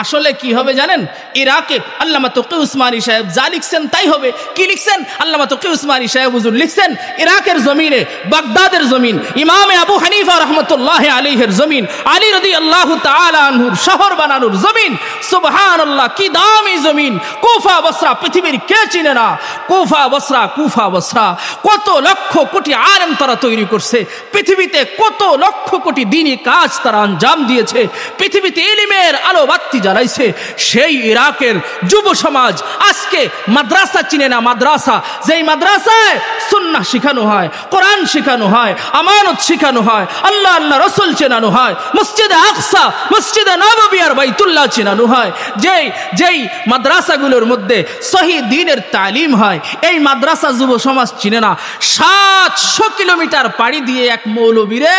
আসলে কি হবে জানেন? ইরাকে আল্লামা তকি উসমানী সাহেব যা লিখছেন তাই হবে। কি লিখছেন? আল্লামা তকি উসমানী সাহেব হুজুর লিখছেন, ইরাকের জমিনে, বাগদাদের জমিন, ইমামে আবু হানিফা রহমতুল্লাহ আলাইহির জমিন, আলী রাদিয়াল্লাহু তাআলা আনহুর শহর বানানোর জমিন। সুবহানাল্লাহ, কি দামি জমিন! কুফা বসরা পৃথিবীর কে চিনে না? কুফা বসরা কত লক্ষ কোটি আলেম তারা তৈরি করছে। পৃথিবীতে কত লক্ষ কোটি দ্বীনি কাজ তারা আঞ্জাম দিয়েছে। পৃথিবীতে ইলমের আলো বাতি জ্বালাইছে। সেই ইরাকের যুব সমাজ আজকে মাদ্রাসা চিনে না। মাদ্রাসা, যেই মাদ্রাসায় সুন্নাহ শিখানো হয়, কোরআন শিখানো হয়, আমানত শিখানো হয়, আল্লাহ আল্লাহ রসুল চেনানো হয়, মসজিদে আকসা, মসজিদে নববী আর বাইতুল্লাহ চেনানো হয়, যেই মাদ্রাসাগুলোর মধ্যে সহি দ্বীনের তালিম হয়, এই মাদ্রাসা যুব সমাজ চিনে না। ৭০০ কিলোমিটার পাড়ি দিয়ে এক মৌলবীরে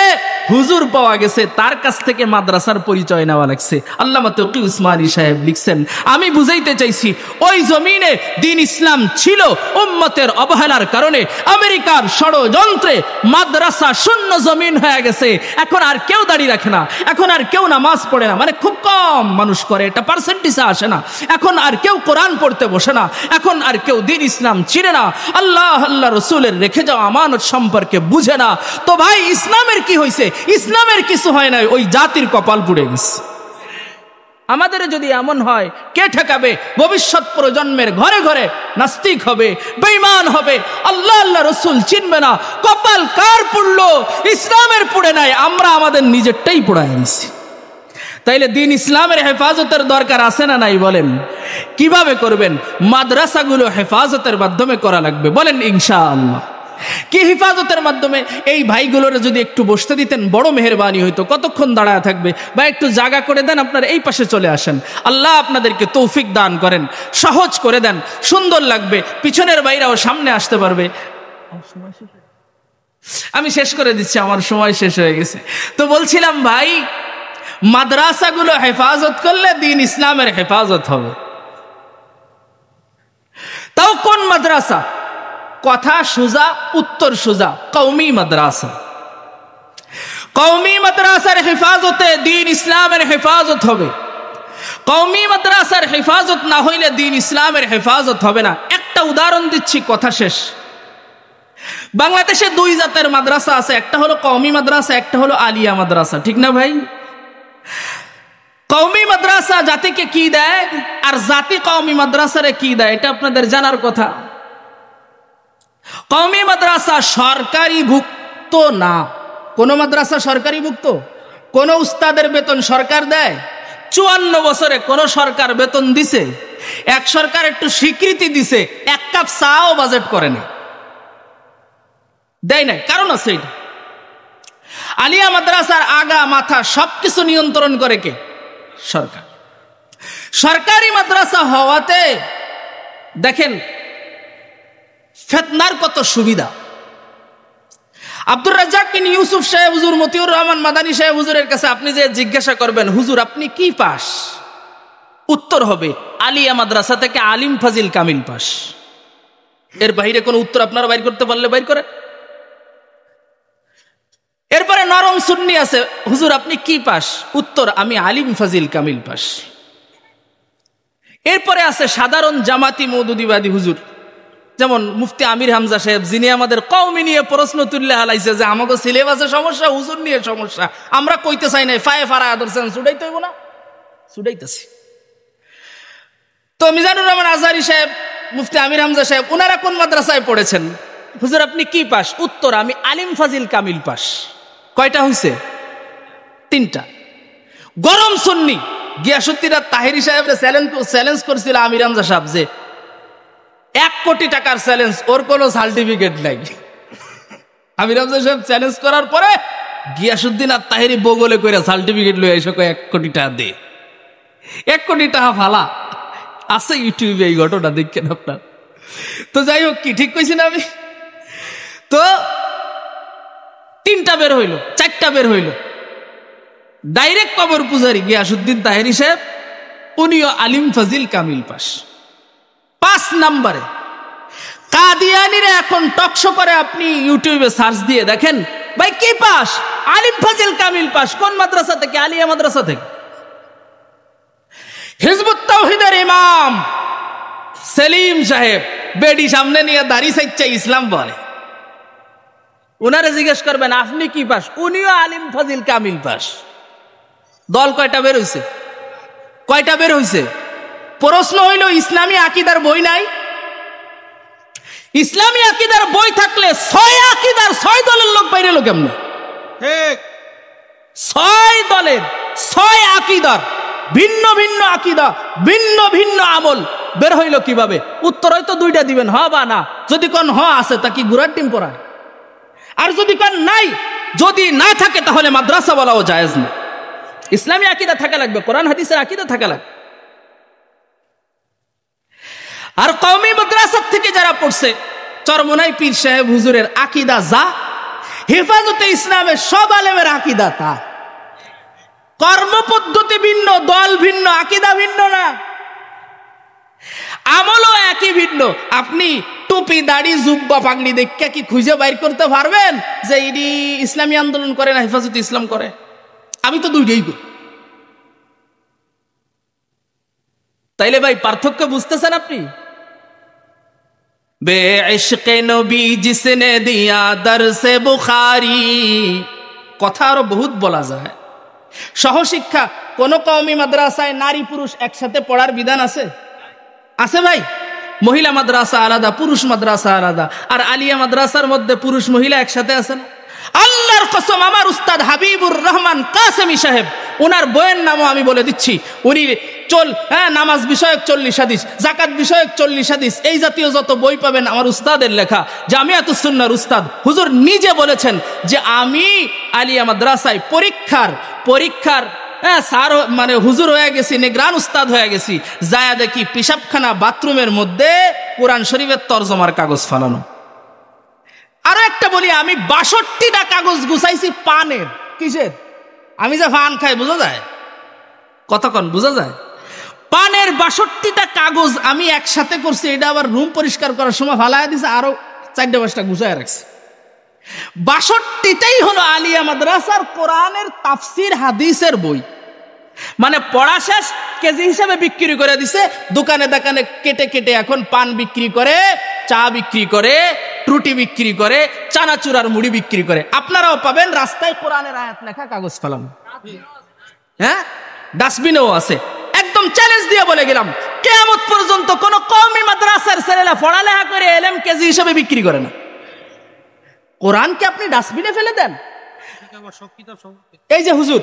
হুজুর পাওয়া গেছে, তার কাছ থেকে মাদ্রাসার পরিচয় নেওয়া লাগছে। আল্লামা তকি উসমানী সাহেব লিখছেন, আমি বুঝাইতে চাইছি, ওই জমিনে দ্বীন ইসলাম ছিল, উম্মতের অবহেলার কারণে আমেরিকার ষড়যন্ত্রে মাদ্রাসা শূন্য জমিন হয়ে গেছে। এখন আর কেউ দাঁড়িয়ে রাখে না, এখন আর কেউ নামাজ পড়ে না, মানে খুব কম মানুষ করে, এটা পার্সেন্টেজে আসে না। এখন আর কেউ কোরআন পড়তে বসে না, এখন আর কেউ দ্বীন ইসলাম চিনে না, আল্লাহ আল্লাহ রসুলের রেখে যাওয়া আমানত সম্পর্কে বুঝে না। তো ভাই, ইসলামের কি হয়েছে? ইসলামের কিছু হয় নাই, ওই জাতির কপাল পুড়ে গেছে। আমাদের যদি এমন হয়, কে ঠেকাবে? ভবিষ্যৎ প্রজন্মের ঘরে ঘরে নাস্তিক হবে, বেঈমান হবে, আল্লাহ আল্লাহ রসুল চিনবে না। কপাল কার পুড়লো? ইসলামের পুড়ে নাই, আমরা আমাদের নিজেরটাই পুড়ায় নিছি। তাইলে দ্বীন ইসলামের হেফাজতের দরকার আছে না নাই? বলেন, কিভাবে করবেন? মাদ্রাসাগুলো হেফাজতের মাধ্যমে করা লাগবে। বলেন ইনশাআল্লাহ। কি হেফাজতের মাধ্যমে? এই ভাইগুলোর যদি একটু বসতে দিতেন বড় মেহেরবানি হইতো। কতক্ষণ দাঁড়ায় থাকবে? বা একটু জায়গা করে দেন, আপনার এই পাশে চলে আসেন। আল্লাহ আপনাদেরকে তৌফিক দান করেন, সহজ করে দেন, সুন্দর লাগবে। পিছনের ভাইরাও সামনে আসতে পারবে। আমি শেষ করে দিচ্ছি, আমার সময় শেষ হয়ে গেছে। তো বলছিলাম ভাই, মাদ্রাসাগুলো হেফাজত করলে দ্বীন ইসলামের হেফাজত হবে। তাও কোন মাদ্রাসা? কথা সোজা, উত্তর সোজা, কওমি মাদ্রাসা। কওমি মাদ্রাসার হেফাজতে দ্বীন ইসলামের হেফাজত হবে। কওমি মাদ্রাসার হেফাজত না হইলে দ্বীন ইসলামের হেফাজত হবে না। একটা উদাহরণ দিচ্ছি, কথা শেষ। বাংলাদেশে 2 জাতের মাদ্রাসা আছে, একটা হলো কওমি মাদ্রাসা, একটা হলো আলিয়া মাদ্রাসা, ঠিক না ভাই? কওমি মাদ্রাসা জাতিকে কি দেয়, আর জাতি কওমি মাদ্রাসারে কি দেয়, এটা আপনাদের জানার কথা। কওমি মাদ্রাসা সরকারি ভুক্ত না, কোন মাদ্রাসা সরকারি মুক্ত? কোন উস্তাদের বেতন সরকার দেয়? 54 বছরে কোন সরকার বেতন দিছে? এক সরকার একটু স্বীকৃতি দিছে, এক কাপ চাও বাজেট করেনি, দেয় নাই। কারণ আছে এটা, আলিয়া মাদ্রাসার আগা মাথা সবকিছু নিয়ন্ত্রণ করে কে? সরকার। সরকারি মাদ্রাসা হওয়াতে দেখেন ফিতনার কত সুবিধা। আব্দুর রাজ্জাক বিন ইউসুফ সাহেব হুজুর, মতিউর রহমান মাদানী সাহেব হুজুরের কাছে আপনি যে জিজ্ঞাসা করবেন, হুজুর আপনি কি পাস? উত্তর হবে আলিয়া মাদ্রাসা থেকে আলিম ফাজিল কামিল পাস। এর বাইরে কোন উত্তর আপনারা বাইর করতে পারলে বাইর করে। এরপরে নরম সুন্নি আছে, হুজুর আপনি কি পাস? উত্তর আমি আলিম ফাজিল কামিল পাস। এরপরে আছে সাধারণ জামাতি মওদুদিবাদী হুজুর, যেমন মুফতি আমির হামজা সাহেব, যিনি আমাদের কওমি নিয়ে প্রশ্ন তুললে হালাইছে যে আমাকে সিলেবাসে সমস্যা, হুজুর নিয়ে সমস্যা। আমরা কইতে চাই নাই, ফায়ে ফারা আদর্শন ছুটাইতে হইব না, ছুটাইতেছি। তো মিজানুর রহমান আজহারী সাহেব, মুফতি আমির হামজা সাহেব, ওনারা কোন মাদ্রাসায় পড়েছেন? হুজুর আপনি কি পাস? উত্তর আমি আলিম ফাজিল কামিল পাস। কয়টা হইছে? 3টা। গরম সুন্নি গিয়াসউদ্দিন তাহেরি সাহেবরে চ্যালেঞ্জ করছিল আমির হামজা সাহেব যে 1 কোটি টাকার চ্যালেঞ্জ, ওর কোনো সার্টিফিকেট নাই। আমির হামজা সাহেব চ্যালেঞ্জ করার পরে গিয়াসউদ্দিন তাহেরি বগলে কইরা সার্টিফিকেট লই এসে 1 কোটি টাকা দে। 1 কোটি টাকা ফালা আছে ইউটিউবে, এই ঘটনা দেখেন আপনার। তো যাই হোক, কি ঠিক কইছি না আমি? তো 3টা বের হইল, 4টা বের হইল। ডাইরেক্ট কবর পূজারি গিয়াসউদ্দিন তাহেরি সাহেব, উনিও আলিম ফাজিল কামিল পাস। 5 নম্বরে কাদিয়ানিরা এখন টকশো করে, আপনি ইউটিউবে সার্চ দিয়ে দেখেন, ভাই কি পাস? আলিম ফাজিল কামিল পাস। কোন মাদ্রাসা থেকে? আলিয়া মাদ্রাসা থেকে। হিজবুত তাওহীদের ইমাম সেলিম সাহেব বেডি সামনে নিয়ে দাড়ি সাইচ্চা ইসলাম বলে, উনারে জিজ্ঞেস করবেন আপনি কি পাস? উনিও আলিম ফাজিল কামিল পাস। দল কয়টা বের হইছে? কয়টা বের হইছে? প্রশ্ন হইল ইসলামী আকীদার বই নাই? ইসলামী আকীদার বই থাকলে 6 আকীদার 6 দলের লোক বাইরে এলো কেমনে? ঠিক, 6 দলের 6 আকীদার, ভিন্ন ভিন্ন আকীদা, ভিন্ন ভিন্ন আমল বের হইল কিভাবে? উত্তর হয়তো 2টা দিবেন, হ বা না। যদি কোন হ আছে তা কি গুড়ার টিম পড়ায়? আর যদি কোন নাই, যদি না থাকে তাহলে মাদ্রাসা বলাও জায়েজ না। ইসলামী আকীদা থাকা লাগবে, কোরআন হাদিসের আকীদা থাকা লাগবে। আর কওমি মাদ্রাসা থেকে যারা পড়ছে, চরমোনাই পীর সাহেব হুজুরের আকীদা যা, হেফাজতে ইসলামের সব আলেমের আকীদা তা। কর্মপদ্ধতি ভিন্ন, দল ভিন্ন, আকীদা ভিন্ন না, আমলও একই ভিন্ন। আপনি টুপি দাড়ি জুব্বা পাগড়ি দেখে কি খুঁজে বাইর করতে পারবেন যে ইনি ইসলামী আন্দোলন করে না হেফাজতে ইসলাম করে? আমি তো 2টাই করি। তাইলে ভাই পার্থক্য বুঝতেছেন আপনি? বেঈশকে নবী জিসনে দিয়া দরসে বুখারী, কথা আরো বহুত বলা যায়। সহশিক্ষা কোন কওমি মাদ্রাসায় নারী পুরুষ একসাথে পড়ার বিধান আছে? আছে ভাই? মহিলা মাদ্রাসা আলাদা, পুরুষ মাদ্রাসা আলাদা। আর আলিয়া মাদ্রাসার মধ্যে পুরুষ মহিলা একসাথে আছে না? আল্লাহর কসম, আমার উস্তাদ হাবিবুর রহমান কাসেমি সাহেব, ওনার বইয়ের নামও আমি বলে দিচ্ছি। উনি নামাজ বিষয়ক 40 হাদিস, যাকাত বিষয়ক 40 হাদিস, এই জাতীয় যত বই পাবেন আমার উস্তাদের লেখা, জামিয়াতুস সুন্নাহর উস্তাদ হুজুর নিজে বলেছেন যে আমি আলিয়া মাদ্রাসায় পরীক্ষার স্যার মানে হুজুর হয়ে গেছি, নিগরান উস্তাদ হয়ে গেছি। যায়া দেখি পেশাবখানা বাথরুমের মধ্যে কোরআন শরীফের তরজমার কাগজ ফালানো। আরো একটা বলি, আমি 62টা কাগজ গুছাইছি পানের। কিসের? আমি যে পান খাই, বোঝা যায়? কতক্ষণ বোঝা যায়? পানের 62টা কাগজ আমি একসাথে করছি। এটা আবার রুম পরিষ্কার করার সময় ফালাইয়া দিছে, আরো 4-5টা গুছায় রাখছি। 62টাই হলো আলিয়া মাদ্রাসার কোরআনের তাফসির হাদিসের বই। মানে পড়া শেষ, কেজি হিসাবে বিক্রি করে দিছে। দোকানে দোকানে কেটে কেটে এখন পান বিক্রি করে, চা বিক্রি করে, রুটি বিক্রি করে, চানাচুরার মুড়ি বিক্রি করে। আপনারাও পাবেন রাস্তায় কোরআনের আয়াত লেখা কাগজ ফেলানো। হ্যাঁ, ডাস্টবিনও আছে। একদম চ্যালেঞ্জ দিয়ে বলে গেলাম, কিয়ামত পর্যন্ত কোন কওমি মাদ্রাসার ছেলেরা পড়ালেখা করে এলেম কেজি হিসাবে বিক্রি করে না। কোরআনকে আপনি ডাস্টবিনে ফেলে দেন, এই যে হুজুর,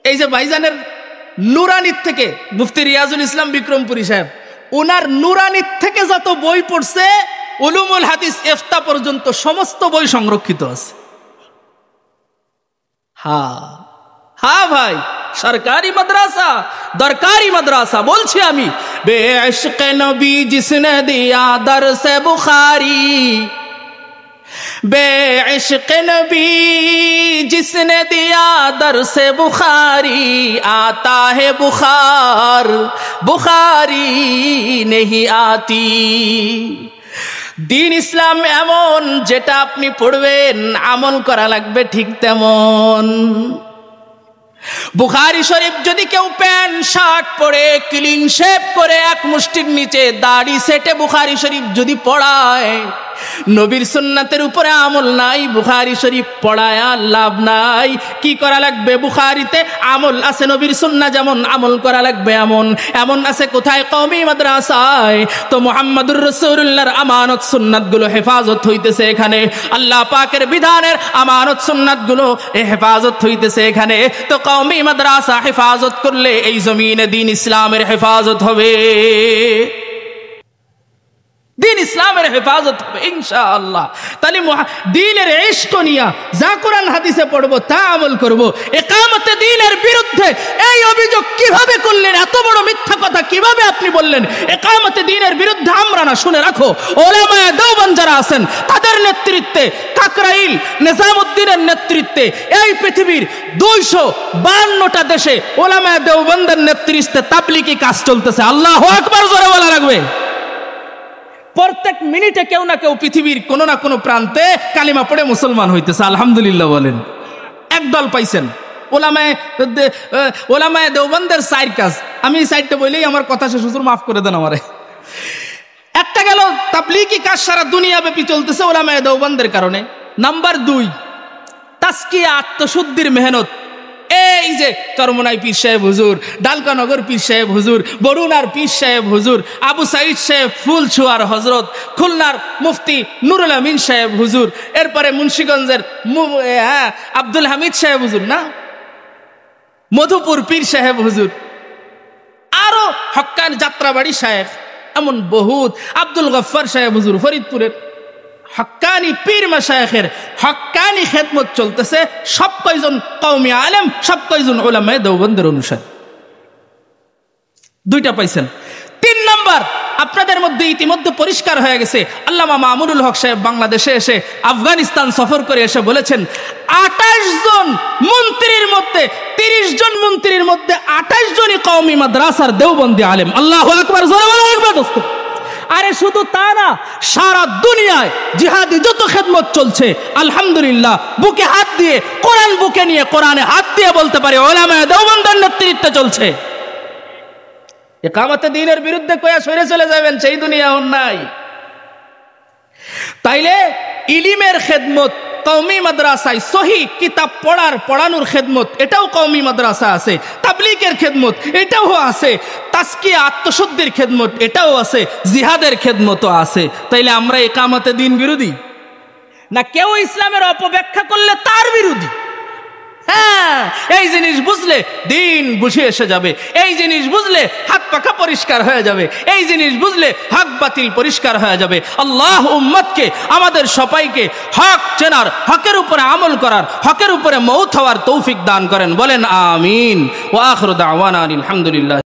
এই যে ভাইজানের নুরানির থেকে মুফতি রিয়াজুল ইসলাম বিক্রমপুরী সাহেব, ওনার নুরানির থেকে যত বই পড়ছে উলুমুল হাদিস ইফতা পর্যন্ত সমস্ত বই সংরক্ষিত আছে। হ্যাঁ ভাই, সরকারি মাদ্রাসা, দরকারি মাদ্রাসা বলছি আমি। বেঈশকে নবী জিসনে দিয়া দরসে বুখারি, बेइश्क़ नबी जिसने दिया दरसे बुखारी, आता है बुखार बुखारी नहीं आती। দিন ইসলাম এমন যেটা আপনি পড়বেন আমল করা লাগবে ঠিক তেমন। বুখারী শরীফ যদি কেউ প্যান্ট শার্ট পরে ক্লিন শেভ করে এক মুষ্টির নিচে দাড়ি সেটে বুখারী শরীফ যদি পড়ায়, নবীর সুন্নাতের উপরে আমল নাই, বুখারী শরীফ পড়ায় লাভ নাই। কি করা লাগবে? বুখারীতে আমল আছে নবীর সুন্নাহ যেমন আমল করা লাগবে এমন এমন আছে কোথায়? কওমি মাদ্রাসায়। তো মুহাম্মদুর রাসূলুল্লাহর আমানত সুন্নাতগুলো হেফাজত হইতেছে এখানে, আল্লাহ পাকের বিধানের আমানত সুন্নাতগুলো হেফাজত হইতেছে এখানে। তো কওমি মাদ্রাসা হেফাজত করলে এই জমিনে দ্বীন ইসলামের হেফাজত হবে, দ্বীন ইসলামের হেফাজত হবে ইনশাআল্লাহ। তাহলে দ্বীনের ইশক নিয়া যা কোরআন হাদিসে পড়বো তা আমল করব। ইকামতে দ্বীনের বিরুদ্ধে এই অভিযোগ কিভাবে করলেন? এত বড় মিথ্যা কথা কিভাবে আপনি বললেন? ইকামতে দ্বীনের বিরুদ্ধে আমরা না, শুনে রাখো, উলামায়ে দেওবন্দ যারা আছেন তাদের নেতৃত্বে, কাকরাইল নিজামউদ্দিনের নেতৃত্বে এই পৃথিবীর 252টা দেশে উলামায়ে দেওবন্দের নেতৃত্বে তাবলীগী কাজ চলতেছে। আল্লাহু আকবার জোরে বলা লাগবে। প্রত্যেক মিনিটে কেউ না কেউ পৃথিবীর কোনো না কোনো প্রান্তে কালিমা পড়ে মুসলমান হইতেছে। আলহামদুলিল্লাহ বলেন। একদল পাইছেন ওলামায়ে দেওবন্দের চার কাজ। আমি এই সাইডটা বলেই আমার কথা শেষ, হুজুর মাফ করে দেন আমারে। একটা গেল তাবলীগী কাজ সারা দুনিয়া ব্যাপী চলতেছে ওলামায়ে দেওবন্দের কারণে। নাম্বার 2, তাজকিয়া, আত্মশুদ্ধির মেহনত। এই যে চরমনাই পীর সাহেব হুজুর, ডালকানগর পীর সাহেব হুজুর, বরুণার পীর সাহেব হুজুর, আবু সাইদ সাহেব ফুলছুয়ার হজরত, খুলনার মুফতি নুরুল আমিন সাহেব হুজুর, এরপরে মুন্সিগঞ্জের আব্দুল হামিদ সাহেব হুজুর, না মধুপুর পীর সাহেব হুজুর, আরো হক্কান যাত্রাবাড়ি সাহেব, এমন বহুত, আব্দুল গফফার সাহেব হুজুর ফরিদপুরের, হক্কানি পীর মাশায়েখের হক্কানি খেদমত চলতেছে। সব কয়জন কওমি আলেম, সব কয়জন উলামায়ে দেওবন্দের অনুসারী। 2টা পাইছেন। 3 নাম্বার, আপনাদের মধ্যে ইতিমধ্যে পরিষ্কার হয়ে গেছে, আল্লামা মামুনুল হক সাহেব বাংলাদেশে এসে আফগানিস্তান সফর করে এসে বলেছেন 28 জন মন্ত্রীর মধ্যে 30 জন মন্ত্রীর মধ্যে 28 জনই কওমি মাদ্রাসার দেওবন্দি আলেম। আল্লাহু আকবার জোরে বলা লাগবে দোস্ত। আরে শুধু তা না, সারা দুনিয়ায় জিহাদি যত খেদমত চলছে আলহামদুলিল্লাহ বুকে হাত দিয়ে, কোরআন বুকে নিয়ে, কোরআনে হাত দিয়ে বলতে পারে উলামায়ে দেওবন্দের নেতৃত্বে চলছে। ইকামতে দ্বীনের বিরুদ্ধে কয়া সরে চলে যাবেন, সেই দুনিয়া নাই। তাইলে ইলিমের খেদমত কওমি মাদ্রাসায়, সহি কিতাব পড়ানোর খেদমত এটাও কওমি মাদ্রাসা আছে, তাবলীগের খেদমত এটাও আছে, তাজকিয়া আত্মশুদ্ধির খেদমত এটাও আছে, জিহাদের খেদমতও আছে। তাইলে আমরা ইকামতে দ্বীন বিরোধী না, কেউ ইসলামের অপব্যাখ্যা করলে তার বিরোধী। হ্যাঁ, এই জিনিস বুঝলে দ্বীন বুঝে এসে যাবে, এই জিনিস বুঝলে হাত পাখা পরিষ্কার হয়ে যাবে, এই জিনিস বুঝলে হক বাতিল পরিষ্কার হয়ে যাবে। আল্লাহ উম্মতকে, আমাদের সবাইকে হক চেনার, হকের উপরে আমল করার, হকের উপরে মৌত হওয়ার তৌফিক দান করেন। বলেন আমিন। ওয়া আখিরু দাওয়ানা আলহামদুলিল্লাহ।